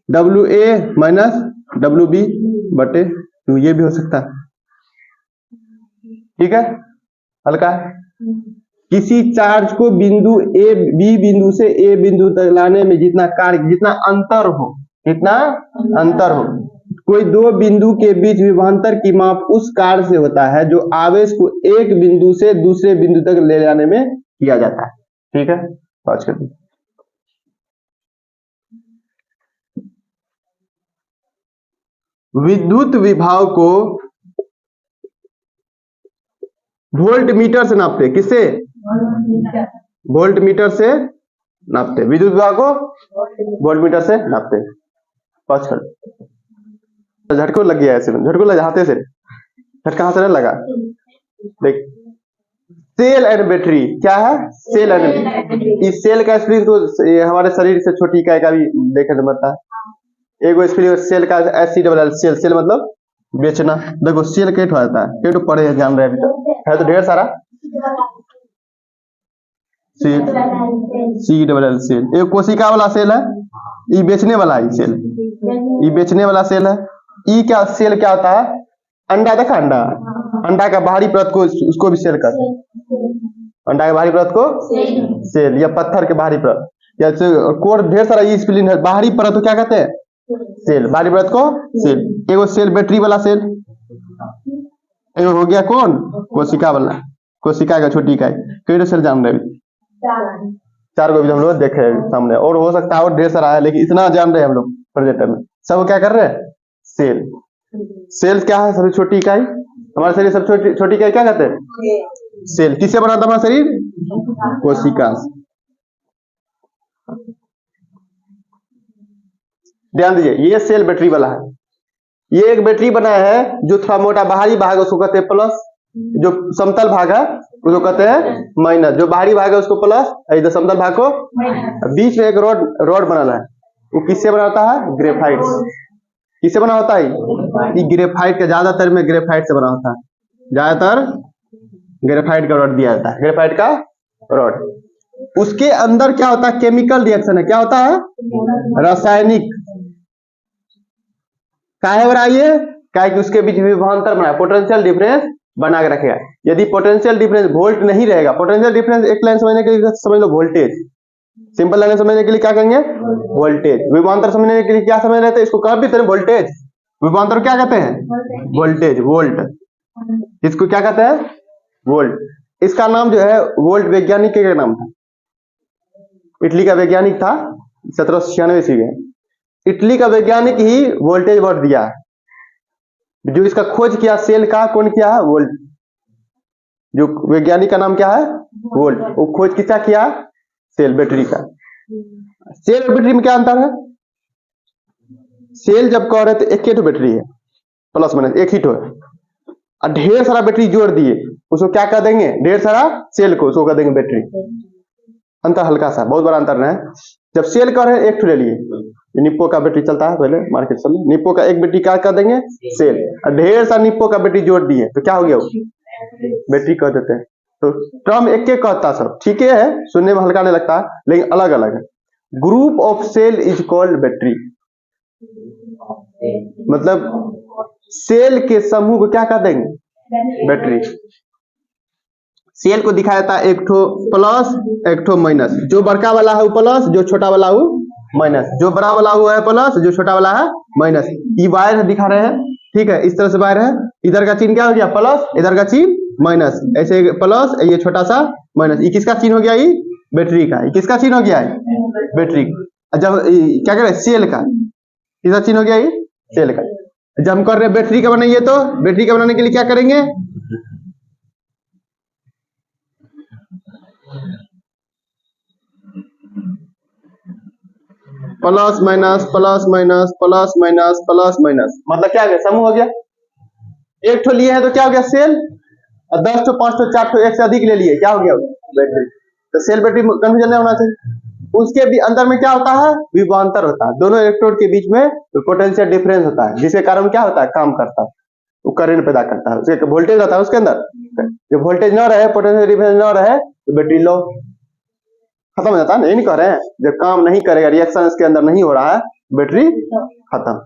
W A minus W B बटे 2, ये भी हो सकता है, ठीक है, हल्का है। किसी चार्ज को बिंदु ए बी बिंदु से ए बिंदु तक लाने में जितना कार्य, जितना अंतर हो, कोई दो बिंदु के बीच विभवांतर की माप उस कार्य से होता है जो आवेश को एक बिंदु से दूसरे बिंदु तक ले जाने में किया जाता है, ठीक है। पॉज कर दीजिए। विद्युत विभव को वोल्ट मीटर से नापते, किससे, वोल्ट मीटर से नापते, विद्युत विभव को वोल्ट मीटर से नापते। पॉज कर, झटको लग गया ऐसे, झटको लग हाथे से, झटका हाथ से नहीं लगा, देख, सेल एंड बैटरी क्या है, सेल एंड, इस सेल का स्प्रिंग तो हमारे शरीर से छोटी इकाई का भी देखने को मिलता है। एगो स्प्रिंग सेल का SEL, सेल मतलब बेचना। देखो सेल कैट हो जाता है, कैट पढ़े ध्यान रहे, अभी तक है तो ढेर सारा सेल, CELL सेल, एक कोशिका वाला सेल है, ये बेचने वाला है सेल, ये बेचने वाला सेल है। ई क्या सेल क्या होता है, अंडा देखा, अंडा का बाहरी परत को, उसको भी सेल कहते हैं, अंडा के बाहरी परत को सेल, या पत्थर के बाहरी परत, या कोर, ढेर सारा ये स्प्लिन है, बाहरी परत को क्या कहते हैं, सेल, बाहरी परत को सेल। एगो सेल बैटरी वाला सेल, एगो हो गया कौन, कोशिका वाला, कोशिका का छोटी इकाई, कई सेल जान रहे, 4 को भी हम लोग देखे सामने, और हो सकता है और ढेर सारा है, लेकिन इतना जान रहे हैं हम लोग प्रोजेक्ट में। सब क्या कर रहे हैं, सेल। सेल क्या है, सबसे छोटी इकाई, हमारा शरीर सबसे छोटी इकाई क्या कहते हैं, सेल। किससे बना था हमारा शरीर, कोशिका। ध्यान दीजिए, ये सेल बैटरी वाला है, ये एक बैटरी बनाया है, जो थोड़ा मोटा बाहरी भाग है उसको कहते हैं प्लस, जो समतल भाग है उसको कहते हैं माइनस, जो बाहरी भाग है उसको प्लस, इधर समतल भाग को, बीच में एक रॉड बनाना है, वो किससे बना होता है, ग्रेफाइट। किससे बना होता है, ये ग्रेफाइट का, ज्यादातर में ग्रेफाइट से बना होता है, ज्यादातर ग्रेफाइट का रॉड दिया जाता है, ग्रेफाइट का रॉड। उसके अंदर क्या होता है, केमिकल रिएक्शन है, क्या होता है, रासायनिक। काहे बनाइए, काहे कि उसके बीच विभवांतर बनाए, पोटेंशियल डिफरेंस बना के रखेगा। यदि पोटेंशियल डिफरेंस वोल्ट नहीं रहेगा, पोटेंशियल डिफरेंस एक लाइन समझने के लिए समझ लो वोल्टेज, सिंपल लाइन समझने के लिए क्या कहेंगे, वोल्टेज। विभवांतर समझने के लिए क्या समझ रहे थे, इसको कह भी थे वोल्टेज, विभवांतर क्या कहते हैं, वोल्टेज, वोल्ट, इसको क्या कहते हैं, वोल्ट। इसका नाम जो है वोल्ट वैज्ञानिक का नाम था, इटली का वैज्ञानिक था, 1796 ईस्वी में इटली का वैज्ञानिक ही वोल्टेज वर्ड दिया है। जो इसका खोज किया सेल का, कौन किया है, वोल्ट। जो वैज्ञानिक का नाम क्या है, वोल्ट। वो खोज किसका किया, सेल बैटरी का। सेल और बैटरी में क्या अंतर है, सेल जब कह रहे थे एक ही बैटरी है, प्लस माइनस एक ही है, और ढेर सारा बैटरी जोड़ दिए, उसको क्या कर देंगे, ढेर सारा सेल को उसको कर देंगे बैटरी। अंतर हल्का सा, बहुत बड़ा अंतर है। जब सेल कर रहे हैं एक ले लिए, निप्पो का बैटरी चलता है पहले मार्केट से, निप्पो का एक बैटरी क्या कर देंगे, सेल, और ढेर सारा निप्पो का बैटरी जोड़ दिए तो क्या हो गया, वो बैटरी कह देते हैं। तो टर्म एक एक कहता सब ठीक है, सुनने में हल्का नहीं लगता, लेकिन अलग अलग है। Group of cell is called battery. मतलब सेल के समूह को क्या कह देंगे? बैटरी। सेल को दिखाया जाता है एक ठो प्लस एक ठो माइनस। जो बड़का वाला है वो प्लस, जो छोटा वाला वो माइनस। जो बड़ा वाला हुआ है प्लस, जो छोटा वाला है माइनस। ये वायर दिखा रहे हैं, ठीक है, इस तरह से वायर है। इधर का चिन्ह क्या हो गया? प्लस, इधर का चिन्ह माइनस। ऐसे प्लस, ये छोटा सा माइनस। ये किसका चिन्ह हो गया? ये बैटरी का। ये किसका चिन्ह हो गया है? बैटरी। जब क्या कह रहे हैं? सेल का। किसका चिन्ह हो गया? ये सेल का। जब हम कर रहे हैं बैटरी का बनाइए, तो बैटरी का बनाने के लिए क्या करेंगे? Plus minus plus minus plus minus plus minus, मतलब क्या हो गया? समूह हो गया। एक ठो लिए है तो क्या हो गया? सेल। और 10 ठो 5 ठो 4 ठो एक से अधिक ले लिए, क्या हो गया? बैटरी। तो सेल बैटरी कंफ्यूजन नहीं होना चाहिए। उसके भी अंदर में क्या होता है? विभवांतर होता है। दोनों इलेक्ट्रोड के बीच में पोटेंशियल डिफरेंस होता है, जिसके कारण क्या होता है? काम करता है, वो करंट पैदा करता है। उसके वोल्टेज रहता है उसके अंदर। जब वोल्टेज न रहे, पोटेंशियल डिफरेंस न रहे, तो बैटरी लो खत्म हो जाता है। नहीं कह रहे हैं, जब काम नहीं करेगा, रिएक्शन इसके अंदर नहीं हो रहा है, बैटरी खत्म।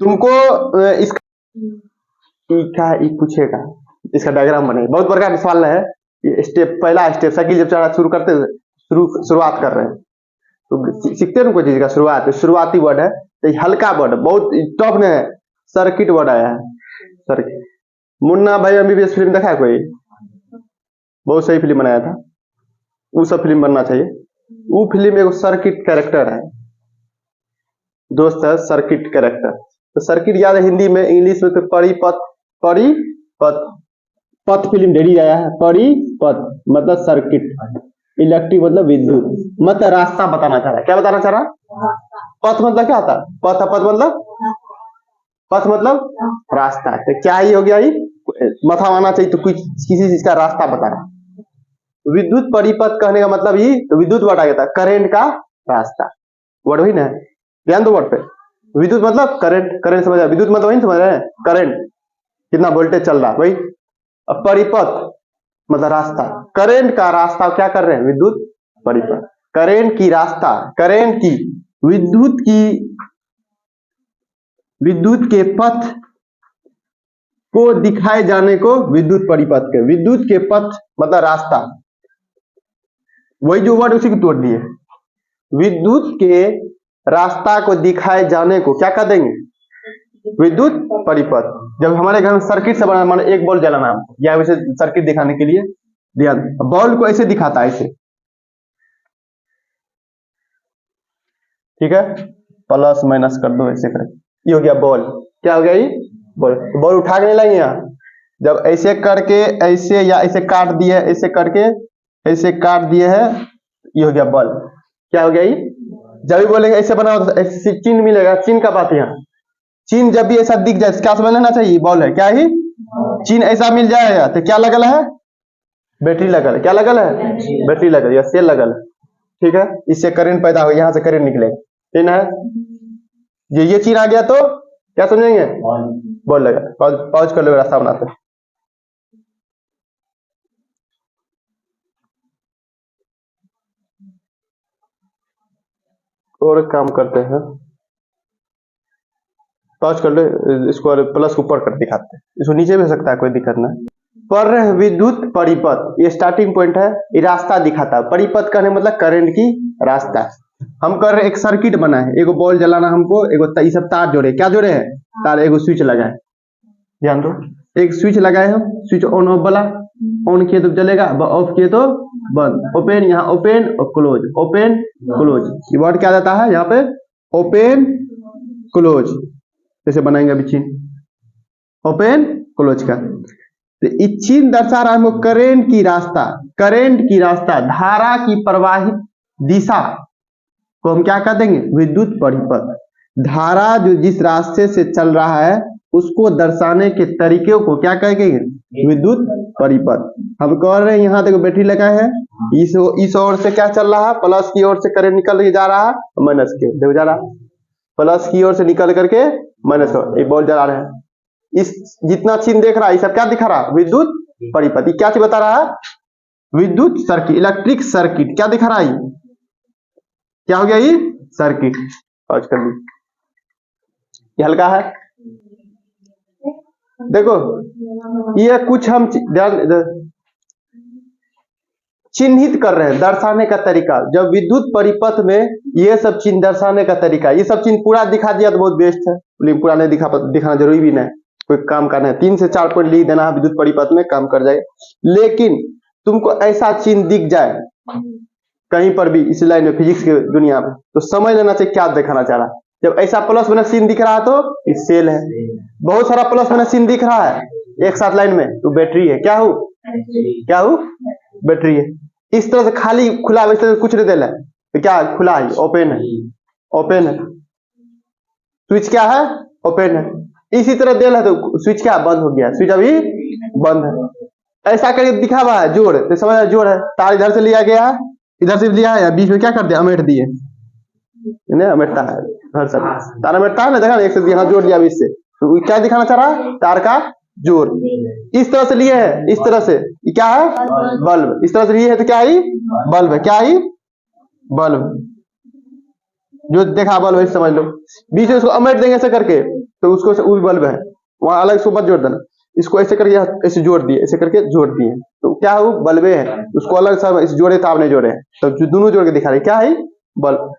तुमको इसका पूछेगा, इसका डायग्राम बने। बहुत प्रकार का सवाल है। स्टेप, पहला स्टेप, साइकिल जब चढ़ा शुरू करते शुरुआत कर रहे हैं तो सीखते हैं ना कोई चीज का शुरुआत, शुरुआती वर्ड है। तो हल्का वर्ड, बहुत टफ नहीं है। सर्किट वर्ड आया है, सर्किट। मुन्ना भाई एमबीबीएस फिल्म देखा है कोई? बहुत सही फिल्म बनाया था। वो सब फिल्म बनना चाहिए। वो फिल्म एक सर्किट कैरेक्टर है, दोस्त है, सर्किट कैरेक्टर। तो सर्किट याद है हिंदी में, इंग्लिश में तो परिपथ। परिपथ, पथ फिल्म ढेरी आया है। परिपथ मतलब सर्किट, इलेक्ट्रिक मतलब विद्युत, मतलब रास्ता बताना चाह रहा है। क्या बताना चाह रहा है? पथ मतलब क्या होता है? पथ, पथ मतलब, पथ मतलब रास्ता। तो क्या ही हो गया? ये मथा आना चाहिए, तो कुछ किसी चीज का रास्ता बता रहा। विद्युत परिपथ कहने का मतलब ही तो विद्युत वर्ड आ गया था, करेंट का रास्ता। वर्ड वही ना है, ध्यान दो वर्ड पे। विद्युत मतलब करंट, करंट समझ रहे? विद्युत मतलब वही समझ रहे हैं, करंट, कितना वोल्टेज चल रहा है वही। अब परिपथ मतलब रास्ता, करेंट का रास्ता क्या कर रहे हैं? विद्युत परिपथ। करेंट की रास्ता, करेंट की, विद्युत की, विद्युत के पथ को दिखाए जाने को विद्युत परिपथ के। विद्युत के पथ मतलब रास्ता, वही जो वर्ड उसी को तोड़ दिए। विद्युत के रास्ता को दिखाए जाने को क्या कर देंगे? विद्युत परिपथ। जब हमारे घर में सर्किट से बना, मानो एक बॉल जलाना है, या वैसे सर्किट दिखाने के लिए ध्यान, बॉल को ऐसे दिखाता है, ऐसे, ठीक है, प्लस माइनस कर दो, ऐसे कर, ये हो गया बॉल। क्या हो गया? ये बॉल। बॉल उठा के नहीं लाएंगे यहाँ। जब ऐसे करके, ऐसे या ऐसे काट दिए, ऐसे करके ऐसे काट दिए है, ये हो गया बॉल। क्या हो गया? ये जब भी बोलेंगे ऐसे बनाओ तो ऐसे चिन्ह मिलेगा। चिन्ह का बात है यहाँ। चिन्ह जब भी ऐसा दिख जाए, क्या समझ लेना चाहिए? बॉल है। क्या ही चिन्ह ऐसा मिल जाएगा तो क्या लगल है? बैटरी लगल है। क्या लगल है? बैटरी लगल या सेल लगल है, ठीक है। इससे करंट पैदा हो, यहाँ से करंट निकलेगा, ठीक है। ये चिन्ह आ गया तो क्या समझेंगे? बॉल लगा। पॉज कर लो, रास्ता बनाते हैं। और काम करते हैं, पॉज कर लो इसको, प्लस ऊपर कर दिखाते हैं, इसको नीचे भी हो सकता है, कोई दिक्कत ना। पर विद्युत परिपथ, ये स्टार्टिंग पॉइंट है, ये रास्ता दिखाता है। परिपथ कहने मतलब करंट की रास्ता। हम कर रहे, एक सर्किट बना है, एगो बॉल जलाना हमको, एगो ये सब तार जोड़े, क्या जोड़े हैं? तार। एगो स्विच लगाए, ध्यान दो, एक स्विच लगाए हम, स्विच ऑन ऑफ वाला। ऑन किए तो जलेगा, ऑफ किए तो बंद। ओपन, यहाँ ओपन और क्लोज, ओपन क्लोज। ये वर्ड क्या देता है यहाँ पे? Open close. जैसे बनाएंगे अभी चिन्ह ओपन क्लोज का। तो चिन्ह दर्शा रहा है करेंट की रास्ता, करेंट की रास्ता, धारा की प्रवाहित दिशा को हम क्या कह देंगे? विद्युत परिपथ। धारा जो जिस रास्ते से चल रहा है उसको दर्शाने के तरीके को क्या कहेंगे? विद्युत परिपथ। हम कह रहे हैं यहाँ देखो बैटरी लगा है, इस ओर से क्या चल रहा है? प्लस की ओर से करंट निकल के जा रहा है, माइनस की देखो जा रहा है, प्लस की ओर से निकल करके माइनस को, एक बॉल जला रहे हैं। इस जितना चिन्ह देख रहा है, ये सब क्या दिखा रहा है? विद्युत परिपथ। क्या चीज बता रहा है? विद्युत सर्किट, इलेक्ट्रिक सर्किट। क्या दिखा रहा है? क्या हो गया ये? सर्किट। पॉज कर ली। ये हल्का है। देखो ये कुछ हम चिन्हित कर रहे हैं, दर्शाने का तरीका। जब विद्युत परिपथ में ये सब चिन्ह दर्शाने का तरीका, ये सब चिन्ह पूरा दिखा दिया तो बहुत बेस्ट है, लेकिन पूरा नहीं दिखाना जरूरी भी नहीं, कोई काम करना है 3 से 4 पॉइंट लिख देना है विद्युत परिपथ में, काम कर जाएगा। लेकिन तुमको ऐसा चिन्ह दिख जाए कहीं पर भी इस लाइन में, फिजिक्स की दुनिया में, तो समझ लेना चाहिए क्या दिखाना चाह रहा है। जब ऐसा प्लस माइनस चिन्ह दिख रहा है तो इस सेल है, बहुत सारा प्लस माइनस चिन्ह दिख रहा है एक साथ लाइन में तो बैटरी है। क्या हो? क्या हो? बैटरी है। इस तरह से खाली खुला, इस तरह से कुछ नहीं देना है तो क्या खुला है? ओपन है। ओपन है। स्विच क्या है? ओपन है। इसी तरह देल है तो स्विच क्या? बंद हो गया, स्विच अभी बंद है। ऐसा करके दिखा हुआ है जोड़, तो समझ जोड़ है। तार इधर से लिया गया है, इधर से लिया है, बीच में क्या कर दिया? अमेट दिए, अमेटता है हर सब तार अमेटता है ना, देखा ना, एक से यहाँ जोड़ दिया इससे, तो क्या दिखाना चाह रहा है? तार का जोड़। इस तरह से लिए है, इस तरह से ये क्या है? बल्ब। इस तरह से लिए है तो क्या है? बल्ब है। क्या है? बल्ब। जो देखा बल्ब है समझ लो। बीच में उसको अमेट देंगे ऐसे करके तो उसको वो भी बल्ब है, वहां अलग से मत जोड़ देना। इसको ऐसे करके ऐसे जोड़ दिए, ऐसे करके जोड़ दिए तो क्या है? वो बल्बे है। उसको अलग से इस जोड़े तो आपने जोड़े हैं, तो जो दोनों जोड़ के दिखा रहे क्या है? बल्ब।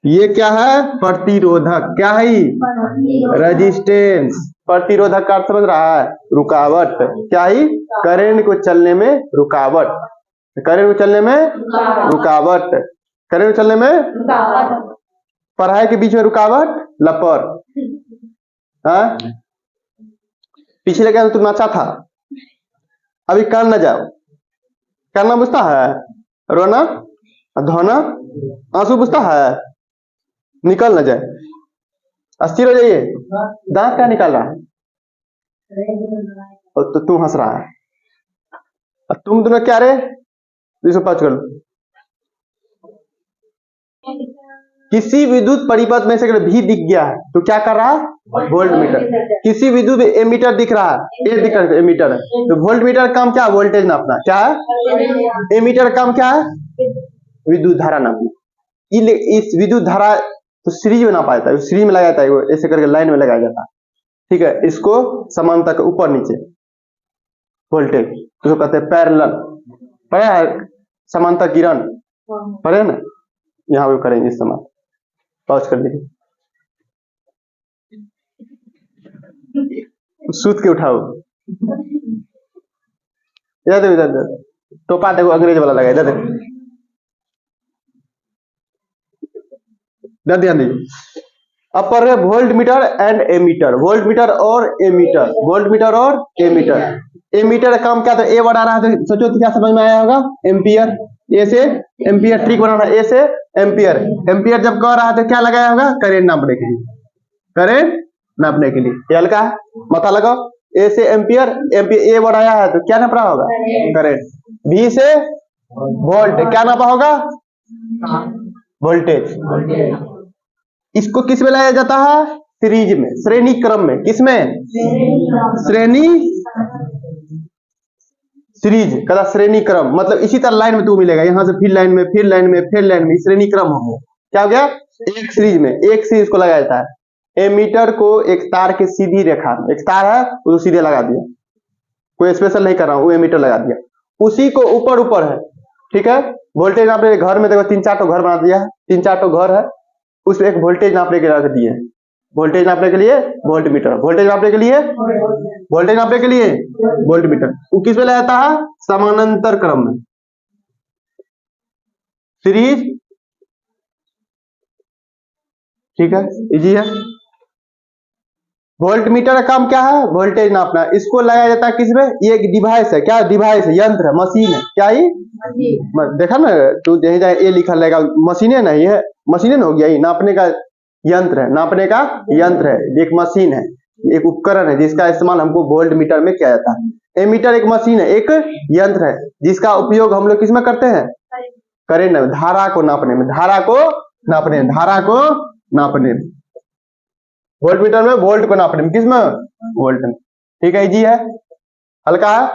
ये क्या है? प्रतिरोधक। क्या है? रेजिस्टेंस। प्रतिरोधक का अर्थ समझ रहा है? रुकावट। क्या है? करंट को चलने में रुकावट। करंट को चलने में रुकावट। करंट को चलने में पढ़ाई के बीच में रुकावट, लपर। हाँ? पिछले क्या तुम अच्छा था, अभी कर न जाओ। करना बुझता है? रोना, धोना, आंसू बुझता है? निकल न जाए, अस्थिर हो जाइए। दांत क्या निकाल रहा है? और तो तू हंस रहा है, और तुम दोनों क्या रे? इसको पाँच कर लो। किसी विद्युत परिपथ में से अगर भी दिख गया है तो क्या कर रहा है? Volt meter. किसी विद्युत एमीटर दिख रहा है, ए दिख रहा है एमीटर है, तो वोल्ट मीटर का काम क्या? वोल्टेज नापना। क्या है? एमीटर का काम क्या है? विद्युत धारा नापना। इस विद्युत धारा तो सीरीज में ना पाता है, सीरीज में लगाया जाता है, वो ऐसे करके लाइन में लगाया जाता है। ठीक है, इसको समानता के ऊपर नीचे वोल्टेज, उसको कहते हैं पैरेलल। पढ़ा है समानता किरण? पढ़े ना, यहाँ पे करेंगे इस्तेमाल। पॉज कर दीजिए, सूत के उठाओ। इधर इधर टोपा देखो, अंग्रेज वाला लगा, इधर ध्यान दीजिए। अपर है voltmeter and ammeter. Voltmeter और एमीटर, वोल्ट मीटर और एमीटर। एमीटर का काम क्या था? ए बढ़ा रहा है तो सोचो तो क्या समझ में आया होगा? एम्पियर। ए से एम्पियर, ट्रिक बना रहा है, ए से एम्पियर। एम्पियर जब कह रहा है तो क्या लगाया होगा? करंट नापने के लिए। करंट नापने के लिए ये हल्का है, मता लगाओ। ए से एम्पियर, एम्पियर ए बढ़ाया है तो क्या नाप रहा होगा? करंट। बी से वोल्ट, क्या नापा होगा? वोल्टेज। इसको किस में लाया जाता है? सीरीज में, श्रेणी क्रम में। किसमें? श्रेणी सीरीज कदा श्रेणी क्रम, मतलब इसी तरह लाइन में तू मिलेगा, यहां से फिर लाइन में, फिर लाइन में, फिर लाइन में, श्रेणी क्रम हो गया। क्या हो गया? एक सीरीज में, एक सीरीज को लगाया जाता है। एमीटर को एक तार की सीधी रेखा, एक तार है वो तो सीधे लगा दिया, कोई स्पेशल नहीं कर रहा हूं, वो एमीटर लगा दिया, उसी को ऊपर ऊपर है। ठीक है, वोल्टेज नापने घर में देखो 3-4 तो घर बना दिया है, 3-4 तो घर है, उसमें एक वोल्टेज नापने के रख दिए। वोल्टेज नापने के लिए वोल्ट मीटर, वोल्टेज नापने के लिए वोल्टेज नापने के लिए वोल्ट मीटर। वो किस में लगाया जाता है? समानांतर क्रम में, सीरीज। ठीक है, इजी है। वोल्ट मीटर का काम क्या है? वोल्टेज नापना। इसको लगाया जाता है किसमें? ये एक डिवाइस है। क्या डिवाइस है? यंत्र है, मशीन है। क्या ही? देखा ना तू, यही जाए ए लिखा रहेगा, मशीन है ना, ये मशीन ना हो गया, ये नापने का यंत्र है, नापने का यंत्र है, एक मशीन है, एक उपकरण है जिसका इस्तेमाल हमको वोल्ट मीटर में किया जाता है। एमीटर एक मशीन है, एक यंत्र है जिसका उपयोग हम लोग किसमें करते हैं? करंट, धारा को नापने में, धारा को नापने, धारा को नापने में। वोल्ट मीटर में वोल्ट को नापने में, किसमें? वोल्ट में। ठीक है, इजी है, हल्का है।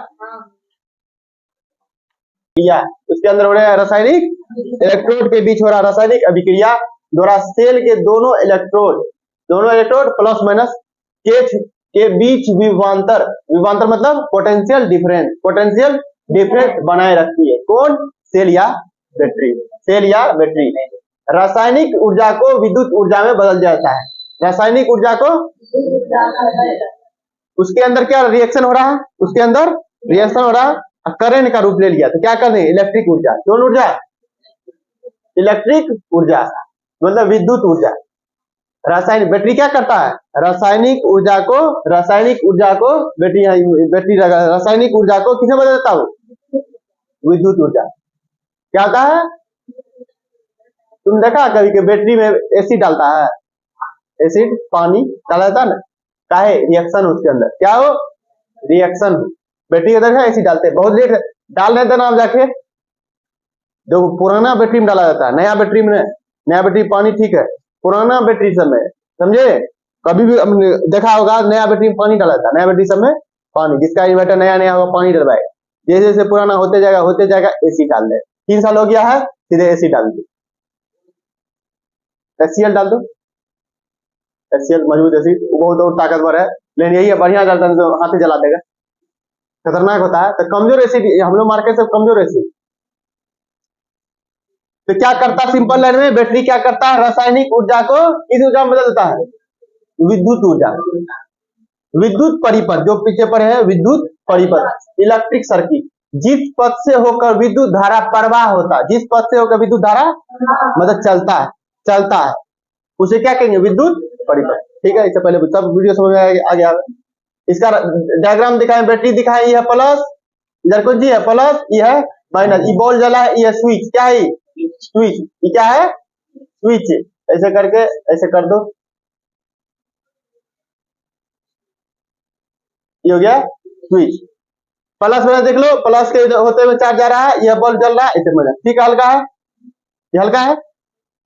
क्रिया, उसके अंदर हो रहा है रासायनिक इलेक्ट्रोड के बीच हो रहा रासायनिक अभिक्रिया द्वारा सेल के दोनों इलेक्ट्रोड प्लस माइनस के बीच विभवांतर मतलब पोटेंशियल डिफरेंस बनाए रखती है। कौन? सेल या बैटरी। रासायनिक ऊर्जा को विद्युत ऊर्जा में बदल जाता है। रासायनिक ऊर्जा को उसके अंदर क्या रिएक्शन हो रहा है? उसके अंदर रिएक्शन हो रहा है, करंट का रूप ले लिया तो क्या कर दें? इलेक्ट्रिक ऊर्जा। कौन ऊर्जा? इलेक्ट्रिक ऊर्जा मतलब विद्युत ऊर्जा। रासायनिक बैटरी क्या करता है? रासायनिक ऊर्जा को बैटरी रासायनिक ऊर्जा को किसे बदल देता हूँ? विद्युत ऊर्जा। क्या होता है? तुम देखा कभी के बैटरी में एसिड डालता है? एसिड पानी डाला जाता है ना, काहे? रिएक्शन उसके अंदर क्या हो? रिएक्शन। बैटरी के अंदर एसिड डालते हैं, बहुत लेट डाल रहे थे ना आप जाके, जो पुराना बैटरी में डाला जाता है, नया बैटरी पानी ठीक है, पुराना बैटरी समय समझे, कभी भी हमने देखा होगा नया बैटरी में पानी डाला था, नया बैटरी समय पानी, जिसका इन्वर्टर नया होगा पानी डलवाएगा, जैसे जैसे पुराना होते जाएगा एसिड डाल दे। 3 साल हो गया है, सीधे एसिड डाल दो, HCl डाल दो, HCl मजबूत एसिड, बहुत ताकतवर है, लेकिन यही है बढ़िया डालता है तो हाथ ही जला देगा, खतरनाक होता है। तो कमजोर एसिड हम लोग मार्केट से कमजोर एसिड। तो क्या करता? सिंपल लाइन में बैटरी क्या करता है? रासायनिक ऊर्जा को किस ऊर्जा में बदल देता है? विद्युत ऊर्जा। विद्युत परिपथ जो पीछे पर है, विद्युत परिपथ, इलेक्ट्रिक सर्किट, जिस पथ से होकर विद्युत धारा प्रवाह होता है, जिस पथ से होकर विद्युत धारा मतलब चलता है उसे क्या कहेंगे? विद्युत परिपथ। ठीक है, इससे पहले सब वीडियो समझ में आ गया। इसका डायग्राम दिखाएं, बैटरी दिखाएं, ये है प्लस, इधर कौन सी है? प्लस, ये है माइनस, ये बॉल जला है, ये स्विच, क्या है? स्विच। ये क्या है? स्विच। ऐसे करके ऐसे कर दो, ये हो गया स्विच। प्लस में देख लो, प्लस के होते हुए चार्ज जा रहा है, यह बल्ब जल रहा है, इसे माइनस। ठीक है, हल्का है, ये हल्का है।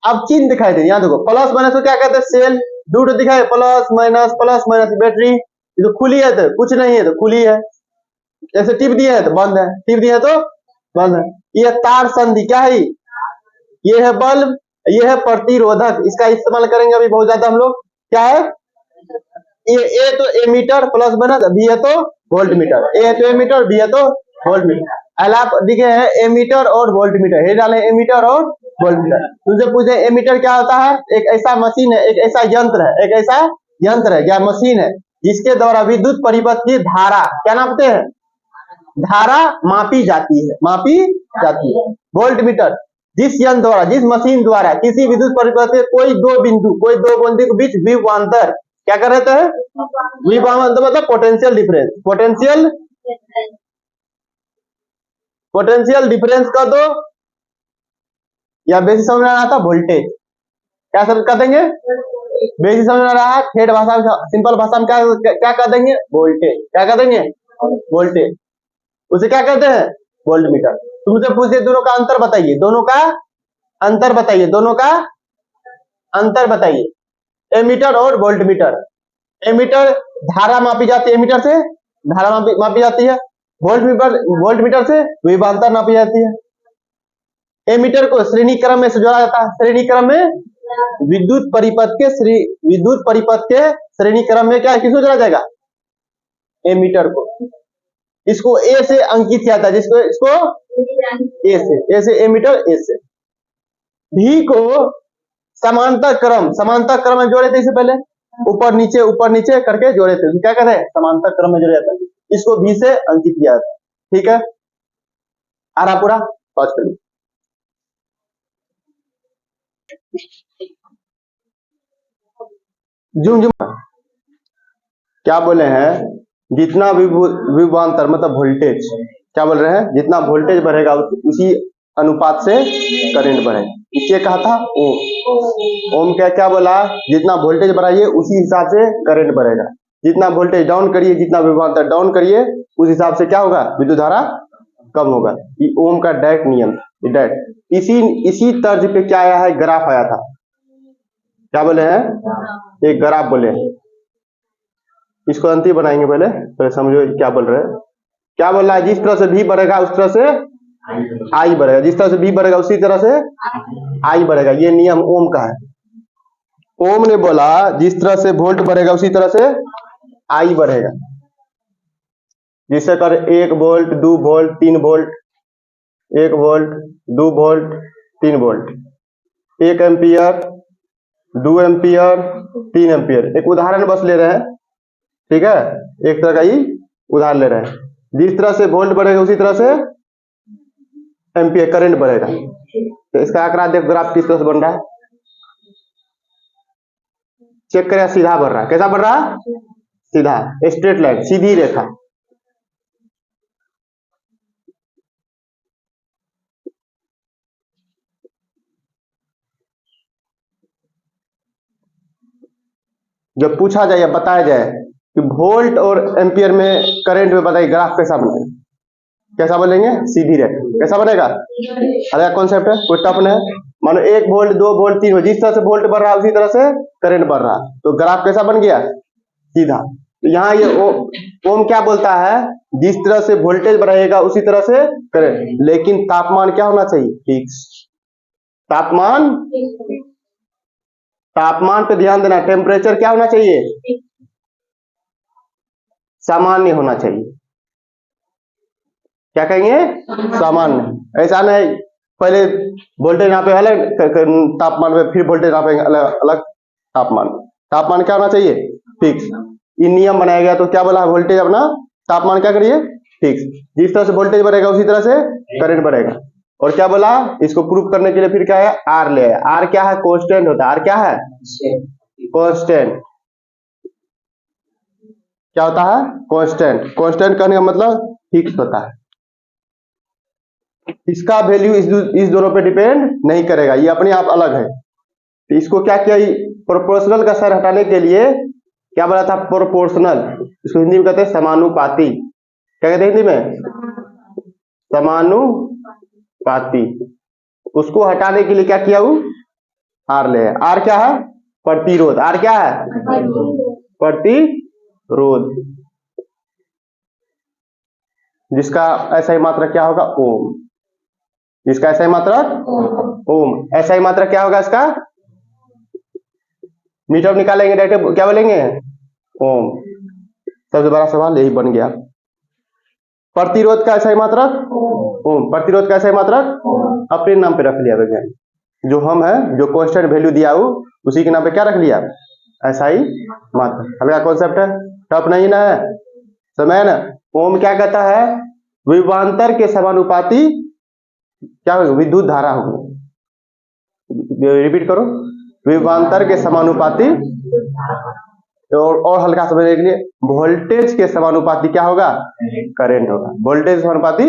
अब चिन्ह दिखाई दे, यहाँ देखो प्लस माइनस को क्या कहते हैं? सेल। दूर दिखाए प्लस माइनस बैटरी, ये तो खुली है तो कुछ नहीं है, तो खुली है, ऐसे टिप दिए है तो बंद है, टिप दिए है तो बंद है। ये तार संधि क्या है? ये है बल्ब, ये है प्रतिरोधक, इसका इस्तेमाल करेंगे अभी बहुत ज्यादा हम लोग। क्या है? ये ए तो एमीटर प्लस माइनस, बी है तो वोल्ट मीटर, ए है तो एमीटर, बी है तो वोल्ट मीटर। आप दिखे हैं एमीटर और वोल्ट मीटर, ये डाले एमीटर और वोल्ट मीटर। तुमसे पूछे एमीटर क्या होता है? एक ऐसा मशीन है, एक ऐसा यंत्र है या मशीन है जिसके द्वारा विद्युत परिपथ की धारा क्या नापते हैं? धारा मापी जाती है। वोल्ट मीटर जिस यंत्र द्वारा, जिस मशीन द्वारा किसी विद्युत परिपथ के कोई दो बिंदु के बीच विभवांतर क्या कर रहे थे? विभवांतर मतलब पोटेंशियल डिफरेंस कर दो, या बेसिक समझ में आ रहा था वोल्टेज, क्या सब कर देंगे? बेसिक समझ में आ रहा है, ठेठ भाषा में, सिंपल भाषा में क्या कर देंगे? वोल्टेज। क्या कर देंगे? वोल्टेज। उसे क्या कहते हैं? Volt meter. तुमसे पूछे दोनों का अंतर बताइए, एमीटर और वोल्ट मीटर। एमीटर धारा मापी जाती है, एमीटर से धारा मापी जाती है, वोल्ट मीटर से विभवांतर नापी जाती है। एमीटर को श्रेणी क्रम में से जोड़ा जाता है, श्रेणी क्रम में विद्युत परिपथ के श्रेणी क्रम में क्या किसको जोड़ा जाएगा? एमीटर को। इसको ए से अंकित किया था, इसको ए से एमीटर, ए से। भी को समांतर क्रम में जोड़े थे, इससे पहले ऊपर नीचे करके जोड़े थे, क्या कहते हैं? समांतर क्रम में जोड़े जाता है, इसको भी से अंकित किया था। ठीक है, आ रहा पूरा? पॉज कर लो। जूम क्या बोले हैं? जितना विभवांतर मतलब वोल्टेज, क्या बोल रहे हैं? जितना वोल्टेज बढ़ेगा उसी अनुपात से करंट बढ़ेगा। इसलिए कहा था ओम क्या बोला? जितना वोल्टेज बढ़ाइए उसी हिसाब से करंट बढ़ेगा, जितना वोल्टेज डाउन करिए, जितना विभवांतर डाउन करिए, उस हिसाब से क्या होगा? विद्युत धारा कम होगा। ये ओम का डायरेक्ट नियम, डायरेक्ट। इसी तर्ज पे क्या आया है? ग्राफ आया था, क्या बोले हैं? एक ग्राफ बोले। इसको अंतिम बनाएंगे, पहले समझो क्या बोल रहे हैं। क्या बोल रहा है? जिस तरह से भी बढ़ेगा उस तरह से आई बढ़ेगा। जिस तरह से V बढ़ेगा उसी तरह से I बढ़ेगा। ये नियम ओम का है। ओम ने बोला जिस तरह से वोल्ट बढ़ेगा उसी तरह से I बढ़ेगा। जिससे कर 1 volt 2 volt 3 volt, 1 volt 2 volt 3 volt, 1 ampere 2 ampere 3 ampere. एक उदाहरण बस ले रहे हैं, ठीक है, एक तरह का ही उदाहरण ले रहे हैं। जिस तरह से वोल्ट बढ़ेगा उसी तरह से एम्पियर करंट बढ़ेगा। तो इसका आंकड़ा देखो, ग्राफ किस तरह से बन रहा है, चेक करें। सीधा बढ़ रहा है। कैसा बढ़ रहा है? सीधा, स्ट्रेट लाइन, सीधी रेखा। जब पूछा जाए या बताया जाए कि वोल्ट और एम्पियर में करंट में बताइए ग्राफ कैसा बनेगा, कैसा बनेंगे? सीधी रेखा। कैसा बनेगा? अलग कॉन्सेप्ट है, कोई टफ नहीं है। मानो 1 वोल्ट 2 वोल्ट 3 वोल्ट, जिस तरह से वोल्ट बढ़ रहा है उसी तरह से करंट बढ़ रहा है। तो ग्राफ कैसा बन गया? सीधा। तो यहाँ ये ओम क्या बोलता है? जिस तरह से वोल्टेज बढ़ेगा उसी तरह से करंट, लेकिन तापमान क्या होना चाहिए? फिक्स। तापमान, तापमान पे ध्यान देना। टेम्परेचर क्या होना चाहिए? सामान्य होना चाहिए। क्या कहेंगे? सामान्य। ऐसा नहीं पहले वोल्टेज नापे अलग तापमान में, फिर वोल्टेज नापेंगे अलग अलग तापमान। तापमान क्या होना चाहिए? फिक्स। ये नियम बनाया गया। तो क्या बोला? वोल्टेज अपना तापमान क्या करिए? फिक्स। जिस तरह से वोल्टेज बढ़ेगा उसी तरह से करंट बढ़ेगा। और क्या बोला? इसको प्रूव करने के लिए फिर क्या है? आर ले आया। आर क्या है? कांस्टेंट होता है। आर क्या है? कांस्टेंट। क्या होता है? कांस्टेंट। कांस्टेंट करने का मतलब फिक्स होता है। इसका वैल्यू इस दोनों पे डिपेंड नहीं करेगा, ये अपने आप अलग है। तो इसको क्या किया? प्रोपोर्शनल का सर हटाने के लिए क्या बोला था? प्रोपोर्शनल। इसको हिंदी में कहते हैं समानुपाती। क्या कहते हैं हिंदी में? समानुपाती। उसको हटाने के लिए क्या किया? आर ले। आर क्या है? प्रतिरोध। आर क्या है? प्रतिरोध। जिसका ऐसा ही मात्रा क्या होगा? ओम। इसका ऐसा ही मात्रक ओम। ऐसा ही मात्रक क्या होगा इसका? मीटर निकालेंगे डायरेक्ट क्या बोलेंगे? ओम। सबसे बड़ा सवाल यही बन गया। प्रतिरोध का ऐसा ही मात्रक ओम। प्रतिरोध का ऐसा ही मात्रक अपने नाम पे रख लिया वैज्ञानिक। जो हम है, जो कांस्टेंट वैल्यू दिया हो उसी के नाम पे क्या रख लिया? ऐसा ही मात्रक। हल्का कॉन्सेप्ट है, टफ नहीं ना है, समय ना। ओम क्या कहता है? विभवांतर के समानुपाती क्या होगा? विद्युत धारा होगी। रिपीट करो, विभवांतर के समानुपाती। और हल्का समझने के लिए, वोल्टेज के समानुपाती क्या होगा? करंट होगा। वोल्टेज समानुपाती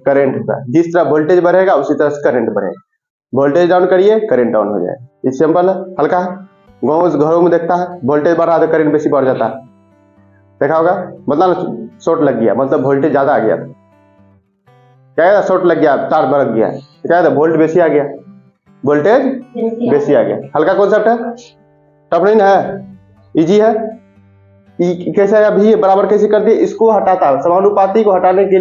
करंट होगा। जिस तरह वोल्टेज बढ़ेगा उसी तरह से करंट बढ़ेगा। वोल्टेज डाउन करिए, करंट डाउन हो जाए। ये सिंपल है, हल्का है। गाँव घरों में देखता है वोल्टेज बढ़ रहा है तो करंट बेसी बढ़ जाता है, देखा होगा। मतलब शॉर्ट लग गया, मतलब वोल्टेज ज्यादा आ गया। क्या है? शॉर्ट लग गया, तार भड़क गया। क्या है? वोल्ट बेसी आ गया, वोल्टेज बेसी आ गया। हल्का कॉन्सेप्ट है, टफ नहीं है, इजी है। कैसे? अभी बराबर कैसे कर दिए? इसको हटाता है, समानुपाती को हटाने के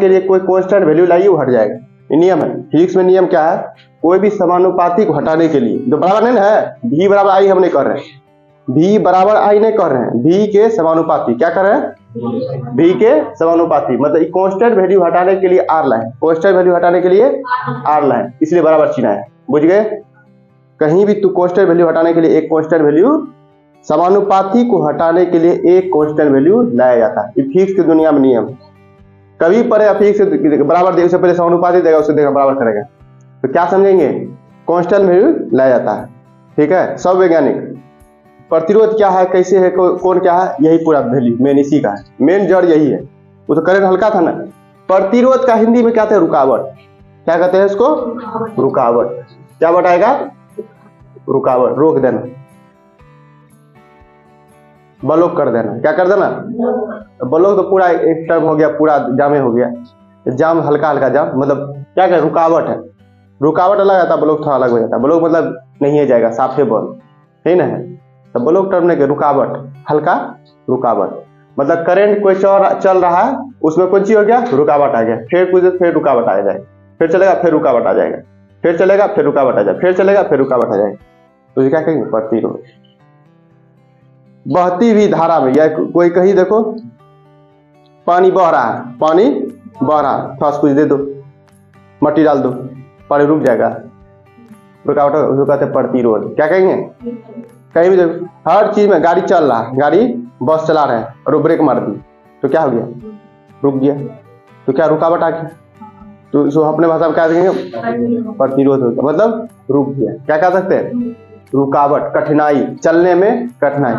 लिए कोई कांस्टेंट वैल्यू लाइए, वो हट जाएगा। ये नियम है फिजिक्स में। नियम क्या है? कोई भी समानुपाती को हटाने के लिए, जो बराबर नहीं है, V बराबर आई हम नहीं कर रहे हैं, V बराबर आई नहीं कर रहे हैं, V के समानुपाती। क्या कर रहे हैं? V के समानुपाती। मतलब कांस्टेंट वैल्यू हटाने के लिए R लाए, कांस्टेंट वैल्यू हटाने के लिए R लाए, इसलिए बराबर चिन्ह है। बुझ गए? कहीं भी तू कांस्टेंट वैल्यू हटाने के लिए एक कांस्टेंट वैल्यू, समानुपाती को हटाने के लिए एक कांस्टेंट वैल्यू लाया जाता है। ये फिजिक्स की दुनिया में नियम। कभी पढ़े फिजिक्स से बराबर दे, उससे पहले समानुपाती देगा, उससे देगा बराबर करेगा। तो क्या समझेंगे? कांस्टेंट वैल्यू लाया जाता है, ठीक है। सब वैज्ञानिक। प्रतिरोध क्या है, कैसे है, कौन क्या है, यही पूरा वैल्यू मेन इसी का है, मेन जड़ यही है। वो तो करंट हल्का था ना। प्रतिरोध का हिंदी में क्या कहते हैं? रुकावट। क्या कहते हैं इसको? रुकावट। क्या बताएगा? रुकावट, रोक देना, ब्लॉक कर देना। क्या कर देना? ब्लॉक तो पूरा एक टर्म हो गया, पूरा जामे हो गया। जाम हल्का हल्का जाम, मतलब क्या कह? रुकावट है। रुकावट अलग आता है, ब्लॉक थोड़ा अलग हो जाता है। ब्लॉक मतलब नहीं है जाएगा, साफे बंद, है ना है। तो ब्लॉक टर्म नहीं, रुकावट, हल्का रुकावट। मतलब करंट कोई चल रहा है, उसमें कौन चीज हो गया, रुकावट आ गया। फिर कुछ देर फिर रुकावट आ जाएगा, फिर चलेगा फिर रुकावट आ जाएगा, फिर चलेगा फिर रुकावट आ जाएगा, फिर चलेगा फिर रुकावट आ जाएगा। तो ये क्या कहेंगे, प्रतिरोध। बहती हुई धारा में, या कोई कहीं देखो पानी बह रहा है, पानी बह रहा है, थोड़ा कुछ दे दो, मट्टी डाल दो, पानी रुक जाएगा, रुकावट, उसको कहते हैं प्रतिरोध। क्या कहेंगे, कहीं भी देखो, हर चीज में, गाड़ी चल रहा है, गाड़ी बस चला रहे हैं और वो ब्रेक मार दी तो क्या हो गया, रुक गया, तो क्या रुकावट आ गई, तो इसको अपने भाषा में क्या देंगे, प्रतिरोध हो गया, मतलब रुक गया। क्या कह सकते हैं, रुकावट, कठिनाई, चलने में कठिनाई,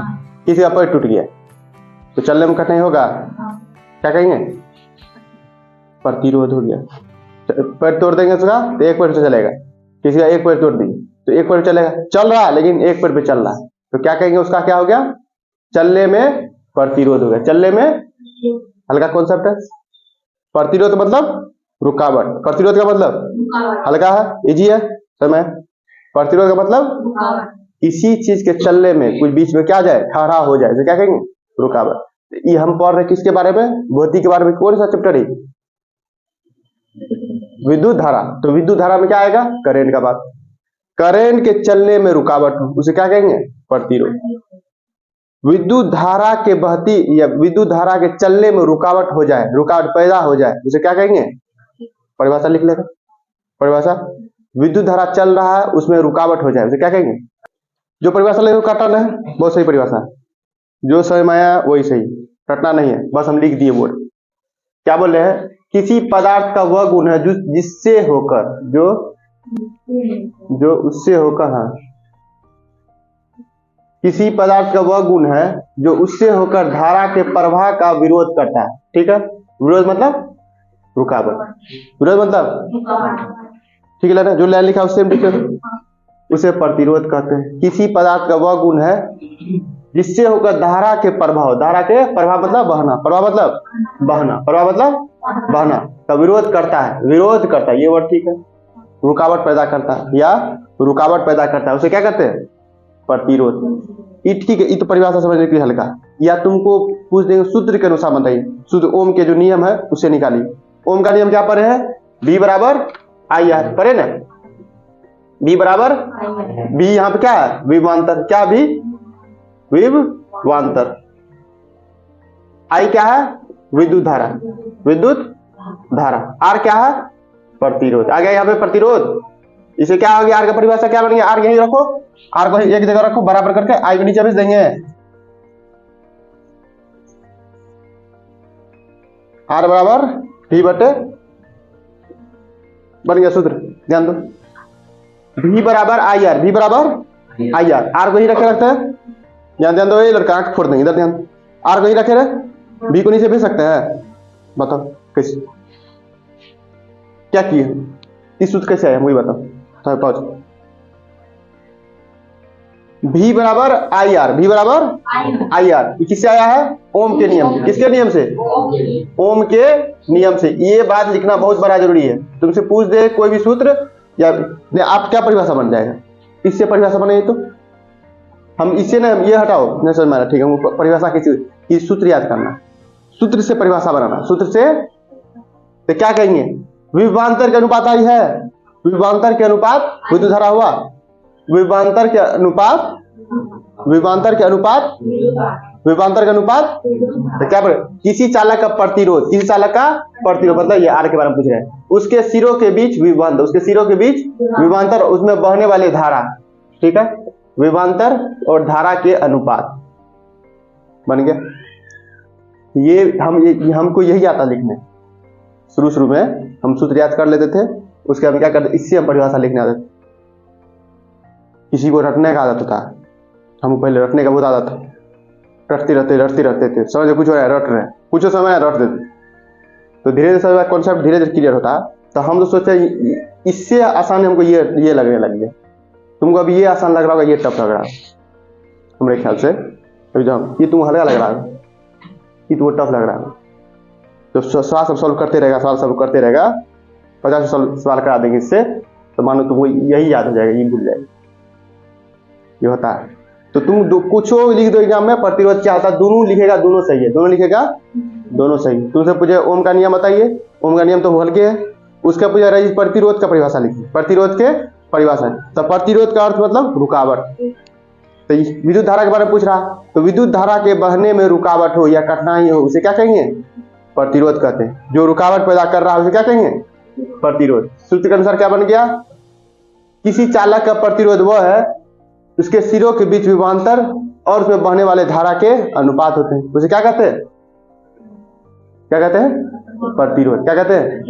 किसी का पैर टूट गया तो चलने में कठिनाई होगा, क्या कहेंगे, प्रतिरोध हो गया। पैर तोड़ देंगे उसका तो एक पैर से चलेगा, किसी का एक पैर तोड़ दी तो एक पैर चलेगा, चल रहा है लेकिन एक पैर पे चल रहा है, तो क्या कहेंगे, उसका क्या हो गया, चलने में प्रतिरोध हो गया। चलने में, हल्का कॉन्सेप्ट है, प्रतिरोध मतलब रुकावट, प्रतिरोध का मतलब हल्का है, इजी है समय, प्रतिरोध का मतलब किसी चीज के चलने में कुछ बीच में क्या जाए, ठहरा हो जाए, तो क्या कहेंगे, रुकावट। ये हम पढ़ रहे किसके बारे में, भौतिक के बारे में। कौन सा चैप्टर है, विद्युत धारा। तो विद्युत धारा में क्या आएगा, करंट का बात, करंट के चलने में रुकावट हो, उसे क्या कहेंगे, प्रतिरोध। विद्युत धारा के बहती या विद्युत धारा के चलने में रुकावट हो जाए, रुकावट पैदा हो जाए, उसे क्या कहेंगे, परिभाषा लिख लेगा, परिभाषा, विद्युत धारा चल रहा है उसमें रुकावट हो जाए, उसे क्या कहेंगे, जो परिभाषा लेगा काटना है, बहुत सही परिभाषा, जो समय आया वही सही, रटना नहीं है, बस हम लिख दिए बोर्ड। क्या बोल रहे हैं, किसी पदार्थ का वह गुण है जो जिससे होकर, जो उससे होकर, हाँ, किसी पदार्थ का वह गुण है जो उससे होकर धारा के प्रवाह का विरोध करता है। ठीक है, विरोध मतलब रुकावट, विरोध मतलब ठीक है ना, जो लाइन लिखा उससे उसे प्रतिरोध कहते हैं। किसी पदार्थ का वह गुण है जिससे होकर धारा के प्रभाव, धारा के प्रभाव मतलब बहना, प्रभाव मतलब बहना, प्रभाव मतलब बहना का विरोध करता है, विरोध करता है, ये वर्ड ठीक है, रुकावट पैदा करता है या रुकावट पैदा करता है, उसे क्या कहते हैं, प्रतिरोध। ठीक है, ये तो परिभाषा समझने के लिए हल्का, या तुमको पूछ देंगे सूत्र के अनुसार बताइए, सूत्र ओम के जो नियम है उसे निकालिए। ओम का नियम क्या पढ़े हैं, बी बराबर आई आर, पढ़े ना, बी बराबर बी, यहाँ पे क्या है, विभवांतर, क्या भी विभवांतर, आई क्या है, विद्युत धारा, विद्युत धारा, आर क्या है, प्रतिरोध, आ गया यहाँ पे प्रतिरोध। इसे क्या हो गया, आर का परिभाषा क्या बन गया, आर यहीं रखो, आर को एक जगह रखो बराबर करके, आई को नीचे भेज देंगे, आर बराबर भी बटे, बन गया सूत्र, ध्यान दो, भी बराबर आई आर, भी बराबर आई आर, आर को ही रखे रखते हैं, ध्यान दो, ये लड़का आंख फोड़ देंगे, इधर ध्यान, आर को ही रखे रहे, बी को नीचे भेज सकते हैं, बताओ कैसे, क्या किए, इस सूत्र कैसे आया वही बताओ, तो पहुंच, भी बराबर आई आर, भी बराबर आई आर, किससे आया है, ओम के नियम से, किसके नियम से, ओम के नियम से। ये बात लिखना बहुत बड़ा जरूरी है, तुमसे पूछ दे कोई भी सूत्र, या आप क्या परिभाषा बन जाएगा, इससे परिभाषा बने, तो हम इससे ना, ये हटाओ नहीं समझ में, ठीक है, परिभाषा की सूत्र याद करना, सूत्र से परिभाषा बनाना, सूत्र से, तो क्या कहेंगे, विभवांतर के अनुपात आई है, विभवांतर के अनुपात विद्युत धारा हुआ, विभवांतर के अनुपात, विभवांतर के अनुपात, विभवांतर के अनुपात, तो क्या बोले, किसी चालक का प्रतिरोध, किसी चालक का प्रतिरोध, मतलब ये आर के बारे में पूछ रहे हैं, उसके सिरों के बीच विभवांतर, उसके सिरों के बीच विभवांतर, उसमें बहने वाली धारा, ठीक है, विभवांतर और धारा के अनुपात बन गया। ये हमको यही आता लिखने, शुरू में हम सूत्र याद कर लेते थे, उसके हम क्या करते, इससे हम परिभाषा लिखने आते थे। किसी को रटने का आदत था, हम पहले रटने का बहुत आदत था, रटते रहते थे, समझ कुछ हो रहा है, रट रहे हैं, कुछ समय रट देते, तो धीरे धीरे सब कॉन्सेप्ट धीरे धीरे क्लियर होता। तो हम तो सोचे इससे आसान हमको ये लगने लग गया, तुमको अभी ये आसान लग रहा होगा, ये टफ लग रहा है हमारे ख्याल से, ये तुमको हल्का लग रहा है, ये तुमको टफ लग रहा है, तो सवाल सब सॉल्व करते रहेगा, सवाल सब करते रहेगा, 50 सवाल करा देंगे इससे, तो मानो तुमको यही याद हो जाएगा, ये भूल जाएगा, ये होता है। तो तुम कुछ लिख दो एग्जाम में, प्रतिरोध क्या होता है, दोनों लिखेगा, दोनों सही है, दोनों लिखेगा, दोनों सही। तुमसे पूछे ओम का नियम बताइए, ओम का नियम तो हल्के है। उसका पूछा रही प्रतिरोध का परिभाषा लिखिए, प्रतिरोध के परिभाषा। तो प्रतिरोध का अर्थ मतलब रुकावट। तो विद्युत धारा के बारे में पूछ रहा, तो विद्युत धारा के बहने में रुकावट हो या कठिनाई हो, उसे क्या कहेंगे, प्रतिरोध कहते हैं। जो रुकावट पैदा कर रहा है उसे क्या कहेंगे, प्रतिरोध। सूत्र के अनुसार क्या बन गया, किसी चालक का प्रतिरोध वह है उसके सिरों के बीच विभवांतर और उसमें बहने वाले धारा के अनुपात होते हैं, उसे क्या कहते हैं, क्या कहते हैं, प्रतिरोध। क्या कहते हैं,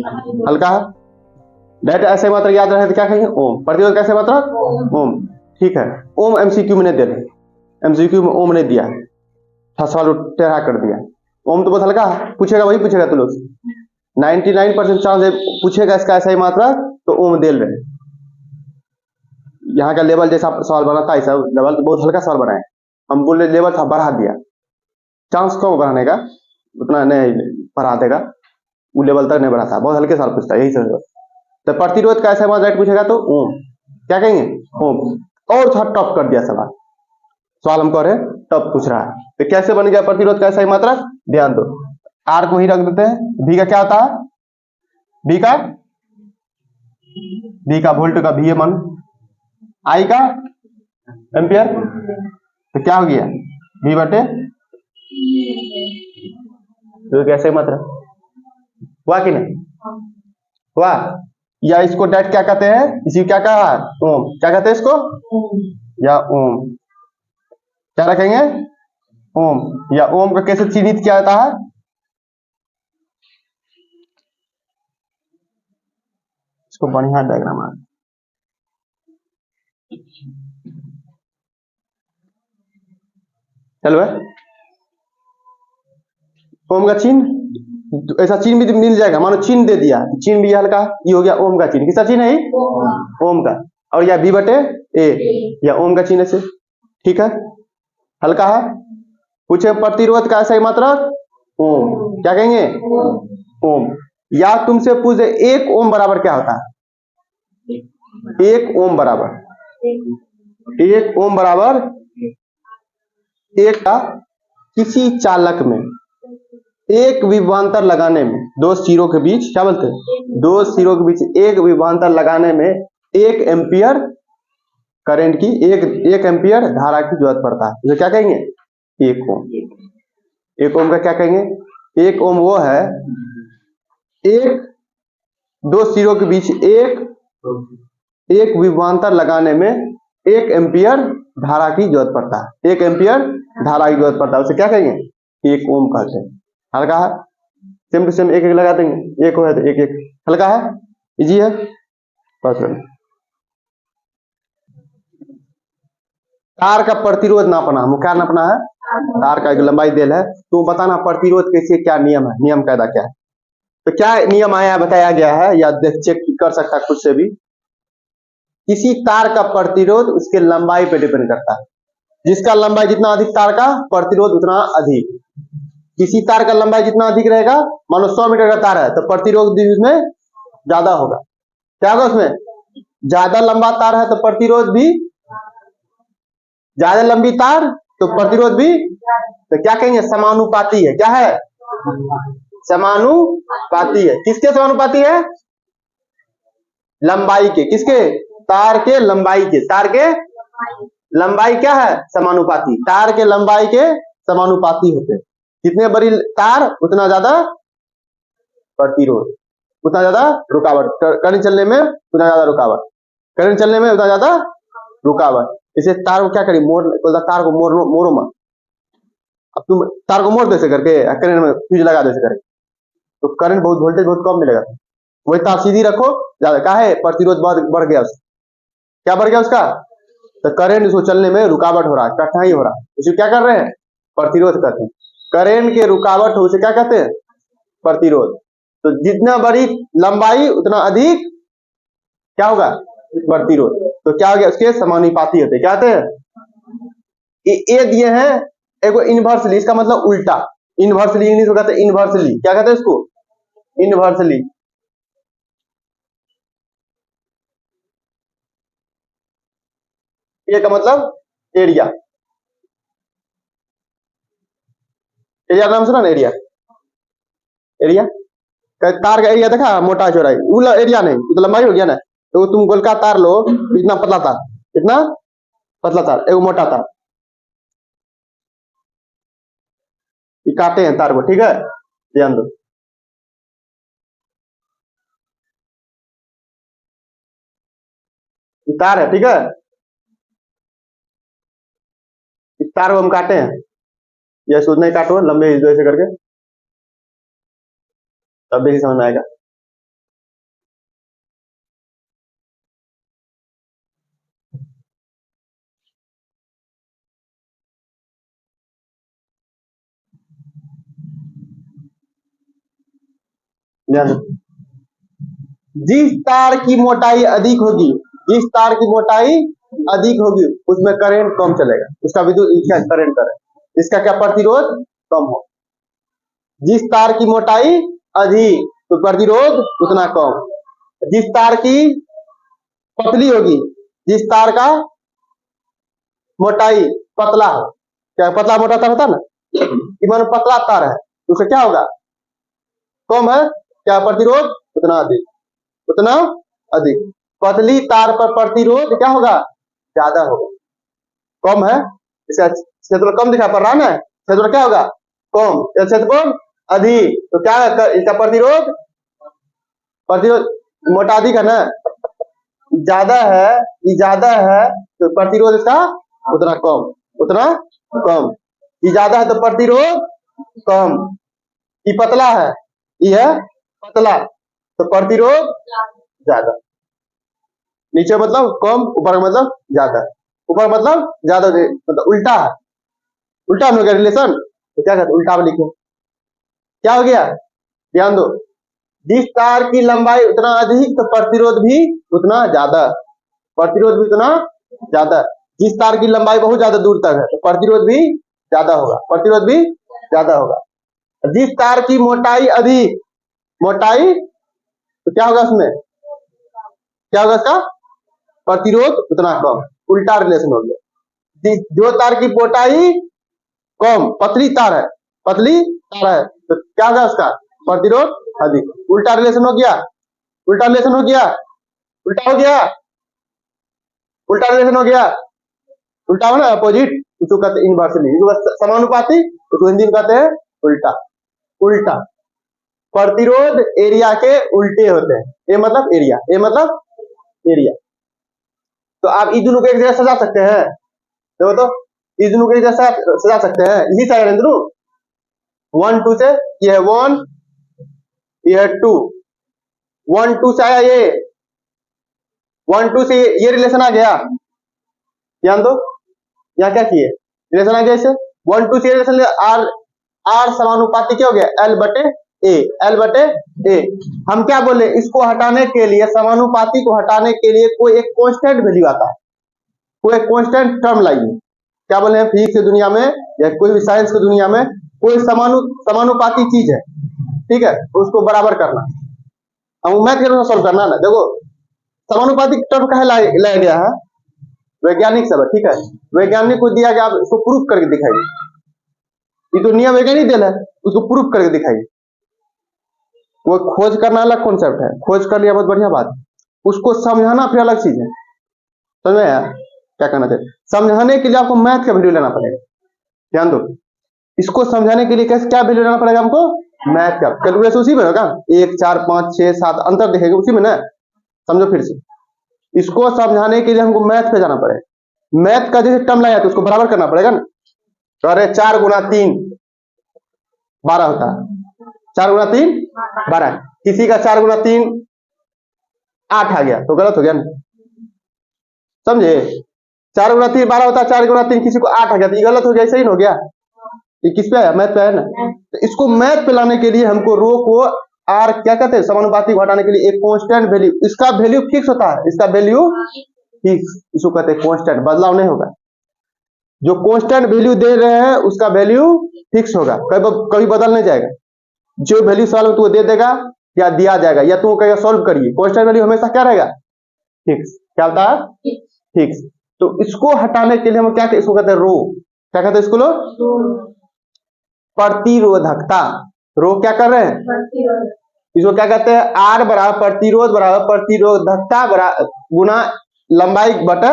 हल्का है। डायरेक्ट ऐसे मात्रा याद रहे तो क्या कहेंगे, ओम। प्रतिरोध कैसे मात्रा, ओम। ठीक है, ओम एमसीक्यू में नहीं दे रहे, एमसीक्यू में ओम नहीं दिया, सवाल टेढ़ा कर दिया। ओम तो बहुत हल्का है, पूछेगा वही पूछेगा, तो लोग 99% चांस है पूछेगा इसका ऐसा ही मात्रा, तो ओम दे रहे। यहाँ का लेवल जैसा सवाल बना था, ऐसा लेवल तो बहुत हल्का सवाल बनाए, हम बोले लेवल था बढ़ा दिया, चांस कम बढ़ाने का, उतना नहीं बढ़ा देगा, वो लेवल तक नहीं बढ़ाता, बहुत हल्के सवाल पूछता है, यही समझो। तो प्रतिरोध का ऐसा मात्रा पूछेगा तो ओम, क्या कहेंगे, ओम। और थोड़ा टफ कर दिया सवाल, सवाल हमको अरे टफ पूछ रहा है, तो कैसे बन गया प्रतिरोध का ऐसा ही मात्रा, ध्यान दो। आर को ही रख देते हैं, भी का क्या होता है, भी का वोल्ट का भी मान, आई का एम्पियर, तो क्या हो गया, भी बटे, तो कैसे मात्रा हुआ कि नहीं हुआ, या इसको डायरेक्ट क्या कहते हैं, इसी क्या कहा, ओम। क्या कहते हैं इसको, या ओम, क्या रखेंगे, ओम। या ओम का कैसे चिन्हित किया जाता है, इसको बढ़िया डायग्राम आ, चलो ओम का चिन्ह, ऐसा चिन्ह भी मिल जाएगा, मानो चिन्ह दे दिया, चिन्ह भी हल्का, ये हो गया ओम का चिन्ह, किसका चिन्ह है, ओम का। और या बी बटे ए, या ओम का चिन्ह से, ठीक है, हल्का है। पूछे प्रतिरोध का ऐसा ही मात्रा, ओम, क्या कहेंगे, ओम। या तुमसे पूछे एक ओम बराबर क्या होता है, एक ओम बराबर, एक ओम बराबर एक का किसी चालक में एक विभवांतर लगाने में, दो सिरों के बीच, क्या बोलते हैं, दो सिरों के बीच एक विभवांतर लगाने में 1 एम्पियर करंट की, एक एम्पियर धारा की जरूरत पड़ता है, उसे क्या कहेंगे, एक ओम। एक ओम का क्या कहेंगे, एक ओम वो है एक दो सिरों के बीच एक विभवांतर लगाने में 1 एम्पियर धारा की जरूरत पड़ता है, 1 एम्पियर धारा की जरूरत पड़ता है, उसे क्या कहेंगे, एक ओम कहते हैं। हल्का है, सेम टू सेम एक एक लगा देंगे, एक हो है तो एक एक, हल्का है, इजी है, बस। तार का प्रतिरोध नापना, हमको क्या नापना है, तार का एक लंबाई देल है, तो बताना प्रतिरोध कैसे, क्या नियम है, नियम कायदा क्या है। तो क्या नियम आया बताया गया है, या देख चेक कर सकता खुद से भी, किसी तार का प्रतिरोध उसके लंबाई पे डिपेंड करता है, जिसका लंबाई जितना अधिक तार का प्रतिरोध उतना अधिक, किसी तार का लंबाई जितना अधिक रहेगा, मान लो 100 मीटर का तार है तो प्रतिरोध भी उसमें ज्यादा होगा, क्या होगा उसमें, ज्यादा लंबा तार है तो प्रतिरोध भी, ज्यादा लंबी तार तो प्रतिरोध भी, तो क्या कहेंगे, समानुपाती है, क्या है, समानुपाती है, किसके समानुपाती है, लंबाई के, किसके, तार के लंबाई के, तार के लंबाई क्या है, समानुपाती, तार के लंबाई के समानुपाती होते हैं, जितने बड़ी तार उतना ज्यादा प्रतिरोध, उतना ज्यादा रुकावट, करंट चलने में उतना ज्यादा रुकावट, करंट चलने में उतना ज्यादा रुकावट। इसे तार को क्या करी, तार को मोड़ो मत, अब तुम तार को मोड़ कैसे करके करंट में फ्यूज लगा दे करके, तो करंट बहुत वोल्टेज बहुत कम मिलेगा, वही तार सीधी रखो ज्यादा, क्या है, प्रतिरोध बढ़ गया उसका, क्या बढ़ गया उसका, तो करंट उसको चलने में रुकावट हो रहा है, कठिनाई हो रहा है, उसे क्या कर रहे हैं, प्रतिरोध कहते हैं। करंट के रुकावट हो उसे क्या कहते हैं, प्रतिरोध। तो जितना बड़ी लंबाई उतना अधिक क्या होगा, प्रतिरोध, तो क्या हो गया, उसके समानुपाती होते, क्या कहते हैं, ये दिए हैं एगो इनवर्सली, इसका मतलब उल्टा, इनवर्सली इंग्लिश में कहते हैं इनवर्सली, क्या कहते हैं इसको, इनवर्सली। ये का मतलब एरिया, एरिया नाम सुना ना, एरिया, एरिया तार का एरिया देखा, मोटा चौड़ाई, वो एरिया नहीं, वो तो लंबाई हो गया ना। तो तुम गोल का तार लो, इतना पतला तार, इतना पतला तार, एक मोटा तार, ये काटे हैं तार को, ठीक है, ध्यान दो। ये तार है, ठीक है, इस तार को हम काटे हैं, या सूद नहीं काटो, लंबे ऐसे करके, तब भी समझ में आएगा। ध्यान दो। जिस तार की मोटाई अधिक होगी, जिस तार की मोटाई अधिक होगी उसमें करंट कम चलेगा, उसका विद्युत क्या करंट करे, इसका क्या प्रतिरोध कम हो। जिस तार की मोटाई अधिक तो प्रतिरोध उतना कम, जिस तार की पतली होगी, जिस तार का मोटाई पतला हो, क्या पतला मोटा तार होता है ना, कि मानो पतला तार है तो उससे क्या होगा, कम है, क्या प्रतिरोध उतना अधिक, उतना अधिक। पतली तार पर प्रतिरोध क्या होगा, ज्यादा होगा, कम है, इसका क्षेत्रफल कम दिखा पड़ रहा है ना, क्षेत्रफल क्या होगा कम, क्षेत्रफल अधिक, तो क्या इसका प्रतिरोध, प्रतिरोध मोटा अधिक है ना, ज्यादा है, ये ज्यादा है तो प्रतिरोध इसका उतना कम, उतना कम, ये ज्यादा है तो प्रतिरोध कम, ये पतला है, ये है पतला तो प्रतिरोध ज्यादा, नीचे मतलब कम, ऊपर मतलब ज्यादा, ऊपर मतलब ज्यादा, मतलब उल्टा है, उल्टा में हो गया रिलेशन, तो क्या कहते उल्टा में लिखे, क्या हो गया, ध्यान दो। जिस तार की लंबाई उतना अधिक तो प्रतिरोध भी उतना ज्यादा, प्रतिरोध भी उतना ज्यादा, जिस तार की लंबाई बहुत ज्यादा दूर तक है तो प्रतिरोध भी ज्यादा होगा, प्रतिरोध भी ज्यादा होगा। जिस तार की मोटाई अधिक, मोटाई तो क्या होगा उसमें, क्या होगा इसका प्रतिरोध उतना कम, उल्टा रिलेशन हो गया। जो तार की मोटाई कम, पतली तार है, पतली तार है तो क्या होगा उसका प्रतिरोध अधिक, उल्टा रिलेशन हो गया, उल्टा रिलेशन हो गया, उल्टा हो गया, उल्टा रिलेशन हो गया, उल्टा हो ना अपोजिट, उसको कहते हैं इनवर्सली, समानुपाती, उसको हिंदी में कहते हैं उल्टा, उल्टा। प्रतिरोध एरिया के उल्टे होते हैं, ये मतलब एरिया, ये मतलब एरिया। तो आप इस दोनों को एक जगह सजा सकते हैं, देखो तो इस दोनों को एक जगह सजा सकते हैं, यही साइड है 1 2 से, ये है 1, ये है 2, 1 2 से आया ये, 1 2 से ये रिलेशन आ गया, ध्यान दो, यहाँ क्या किए रिलेशन आ गया इसे, 1 2 से रिलेशन, आर आर समानुपाती क्या हो गया, एल बटे ए, एल बटे ए। हम क्या बोले, इसको हटाने के लिए, समानुपाती को हटाने के लिए कोई एक कांस्टेंट वैल्यू आता है, कोई एक कांस्टेंट टर्म लाइए, क्या बोले हैं फिजिक्स की दुनिया में या कोई भी साइंस की दुनिया में, कोई समानुपाती चीज है, ठीक है, उसको बराबर करना, हम मैथ के रूप सॉल्व करना ना। देखो समानुपाती टर्म कहे लाया गया है, वैज्ञानिक सब है, ठीक है, वैज्ञानिक को दिया गया, उसको प्रूफ करके दिखाइए, ये तो नियम वैज्ञानिक दिया है, उसको प्रूफ करके दिखाइए। वो खोज करना अलग कॉन्सेप्ट है, खोज कर लिया बहुत बढ़िया बात, उसको समझाना फिर अलग चीज है, समझ में आया क्या करना चाहिए, समझाने के लिए आपको मैथ का वैल्यू लेना पड़ेगा, ध्यान दो, इसको समझाने के लिए कैसे क्या वैल्यू लेना पड़ेगा हमको, मैथ का, कैलकुलेशन उसी में होगा, 1 4 5 6 7 अंतर देखेगा उसी में ना, समझो फिर से, इसको समझाने के लिए हमको मैथ पे जाना पड़ेगा, मैथ का जैसे टर्म लाया तो उसको बराबर करना पड़ेगा ना, तो अरे 4 गुना 3 12 होता है, 4 गुना 3 12, किसी का 4 गुना 3 8 आ गया तो गलत हो गया ना, समझे, 4 गुना 3 12 होता है, 4 गुना 3 किसी को 8 आ गया तो ये गलत हो गया, सही हो गया, ये किस पे आया, मैथ पे आया ना। तो इसको मैथ पे लाने के लिए हमको रो को आर क्या कहते हैं, समानुपाती को हटाने के लिए एक कांस्टेंट वैल्यू, इसका वैल्यू फिक्स होता है, इसका वैल्यू फिक्स, इसको कहते हैं कांस्टेंट, बदलाव नहीं होगा, जो कांस्टेंट वैल्यू दे रहे हैं उसका वैल्यू फिक्स होगा, कभी बदल नहीं जाएगा, जो वैल्यू सॉल्व तो दे देगा या दिया जाएगा, या तुम कहेगा सॉल्व करिए, कांस्टेंट वैल्यू हमेशा क्या रहेगा, फिक्स, क्या होता है फिक्स। तो इसको हटाने के लिए हम क्या, इसको कहते हैं रो, क्या कहते हैं इसको, प्रतिरोधकता। रो क्या कर रहे हैं, इसको क्या कहते हैं, आर बराबर प्रतिरोध बराबर प्रतिरोधकता गुना लंबाई बटा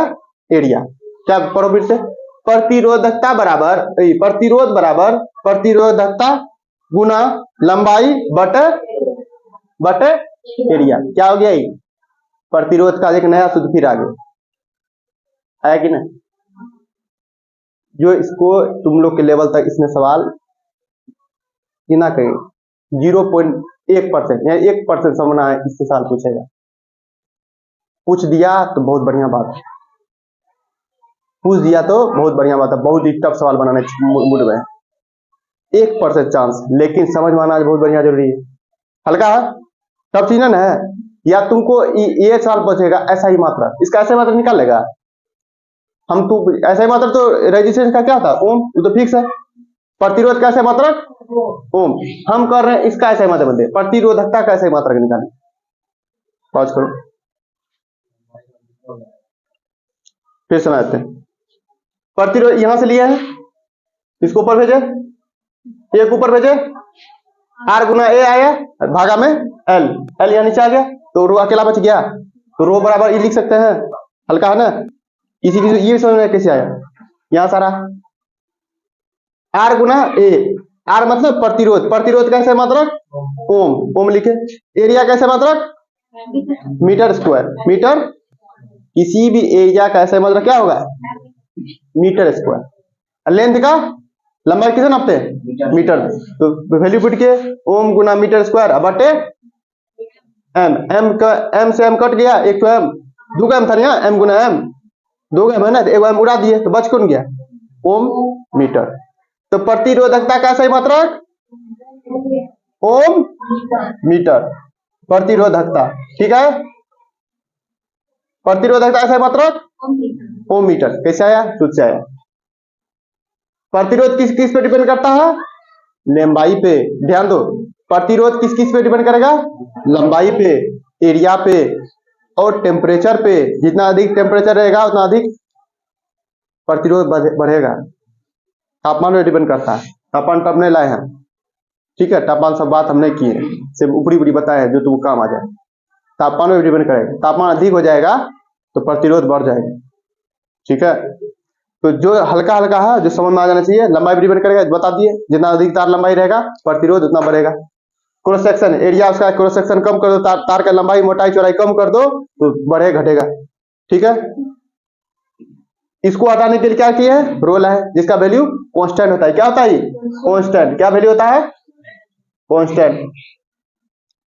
एरिया। क्या पढ़ो फिर से, प्रतिरोधकता बराबर प्रतिरोध बराबर प्रतिरोधकता गुना लंबाई बटे एरिया। क्या हो गया, ये प्रतिरोध का एक नया सूत्र फिर आ गया, आया कि नहीं। जो इसको तुम लोग के लेवल तक इसमें सवाल ना करें 0.1% या 1% समझना है, इससे सवाल पूछेगा। पूछ दिया तो बहुत बढ़िया बात है, पूछ दिया तो बहुत बढ़िया बात है। बहुत ही टफ सवाल बनाने मूड में 1% चांस, लेकिन समझ में आना बहुत बढ़िया जरूरी है। हल्का है, टफ चीज ना है। या तुमको ये सवाल पूछेगा ऐसा ही मात्रा, इसका ऐसा मात्रा निकाल लेगा हम। तू ऐसा ही मात्रा तो रेजिस्टेंस का क्या था, ओम, वो तो फिक्स है। प्रतिरोध का ऐसा मात्रा ओम, हम कर रहे हैं इसका ऐसा ही मात्रा बदले, प्रतिरोधकता का ऐसा ही मात्रा निकालें। पॉज करो, फिर समझते हैं। प्रतिरोध यहां से लिया है, इसको ऊपर भेजे, एक ऊपर भेजे, आर गुना ए आया भागा में एल, एल यहां नीचे आ गया तो रो अकेला बच गया, तो रो बराबर ई लिख सकते हैं। हल्का है ना, किसी ये समझ में कैसे आया, यहां सारा आर गुना ए, आर मतलब प्रतिरोध, प्रतिरोध कैसे मात्रक ओम, ओम लिखे। एरिया कैसे मात्रक मीटर स्क्वायर, मीटर, किसी भी एरिया का ऐसे मात्रक क्या होगा मीटर स्क्वायर। लेंथ का लंबाई किसे नापते हैं मीटर, तो वैल्यू पुट के ओम गुना मीटर स्क्वायर बटे एम, एम का एम से एम कट गया, एक तो एम, दो एम था ना, एम गुना एम, दो एम है ना, तो एक एम उड़ा दिए तो बच कौन गया ओम मीटर। तो प्रतिरोधकता का सही मात्रक ओम मीटर, प्रतिरोधकता, ठीक है। प्रतिरोधकता सही मात्रक ओम मीटर, कैसे आया, सूत्र से आया। प्रतिरोध किस किस पे डिपेंड करता है, लंबाई पे। ध्यान दो, प्रतिरोध किस किस पे डिपेंड करेगा, लंबाई पे, एरिया पे और टेम्परेचर पे। जितना अधिक टेम्परेचर रहेगा उतना अधिक प्रतिरोध बढ़ेगा। तापमान पे डिपेंड करता है, तापमान टप नहीं लाए हैं, ठीक है, तापमान सब बात हमने की है, सिर्फ ऊपरी ऊपरी बताया है जो तुमको काम आ जाए। तापमान पे डिपेंड करेगा, तापमान अधिक हो जाएगा तो प्रतिरोध बढ़ जाएगा, ठीक है। तो जो हल्का हल्का है जो समझ में आ जाना चाहिए, लंबाई पे डिपेंड करेगा, बता दिए, जितना अधिक तार लंबाई रहेगा प्रतिरोध उतना बढ़ेगा। क्रॉस सेक्शन एरिया, उसका क्रॉस सेक्शन कम कर दो, तार का लंबाई मोटाई चौड़ाई कम कर दो तो बढ़े घटेगा, ठीक है। इसको हटाने के लिए क्या किया है, रोल है जिसका वैल्यू कांस्टेंट होता है। क्या होता है कांस्टेंट, क्या वैल्यू होता है कांस्टेंट।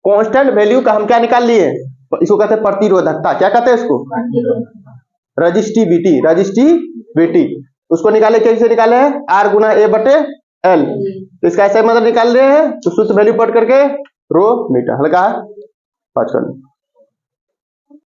कांस्टेंट वैल्यू का हम क्या निकाल लिए, इसको कहते हैं प्रतिरोधकता। क्या कहते हैं इसको, रजिस्टिविटी, रजिस्टिविटी। उसको निकाले, कैसे निकाले हैं, आर गुना ए बटे एल, तो इसका ऐसा मतलब निकाल रहे हैं तो सूत्र वैल्यू पढ़ करके रो मीटर। हल्का है, 5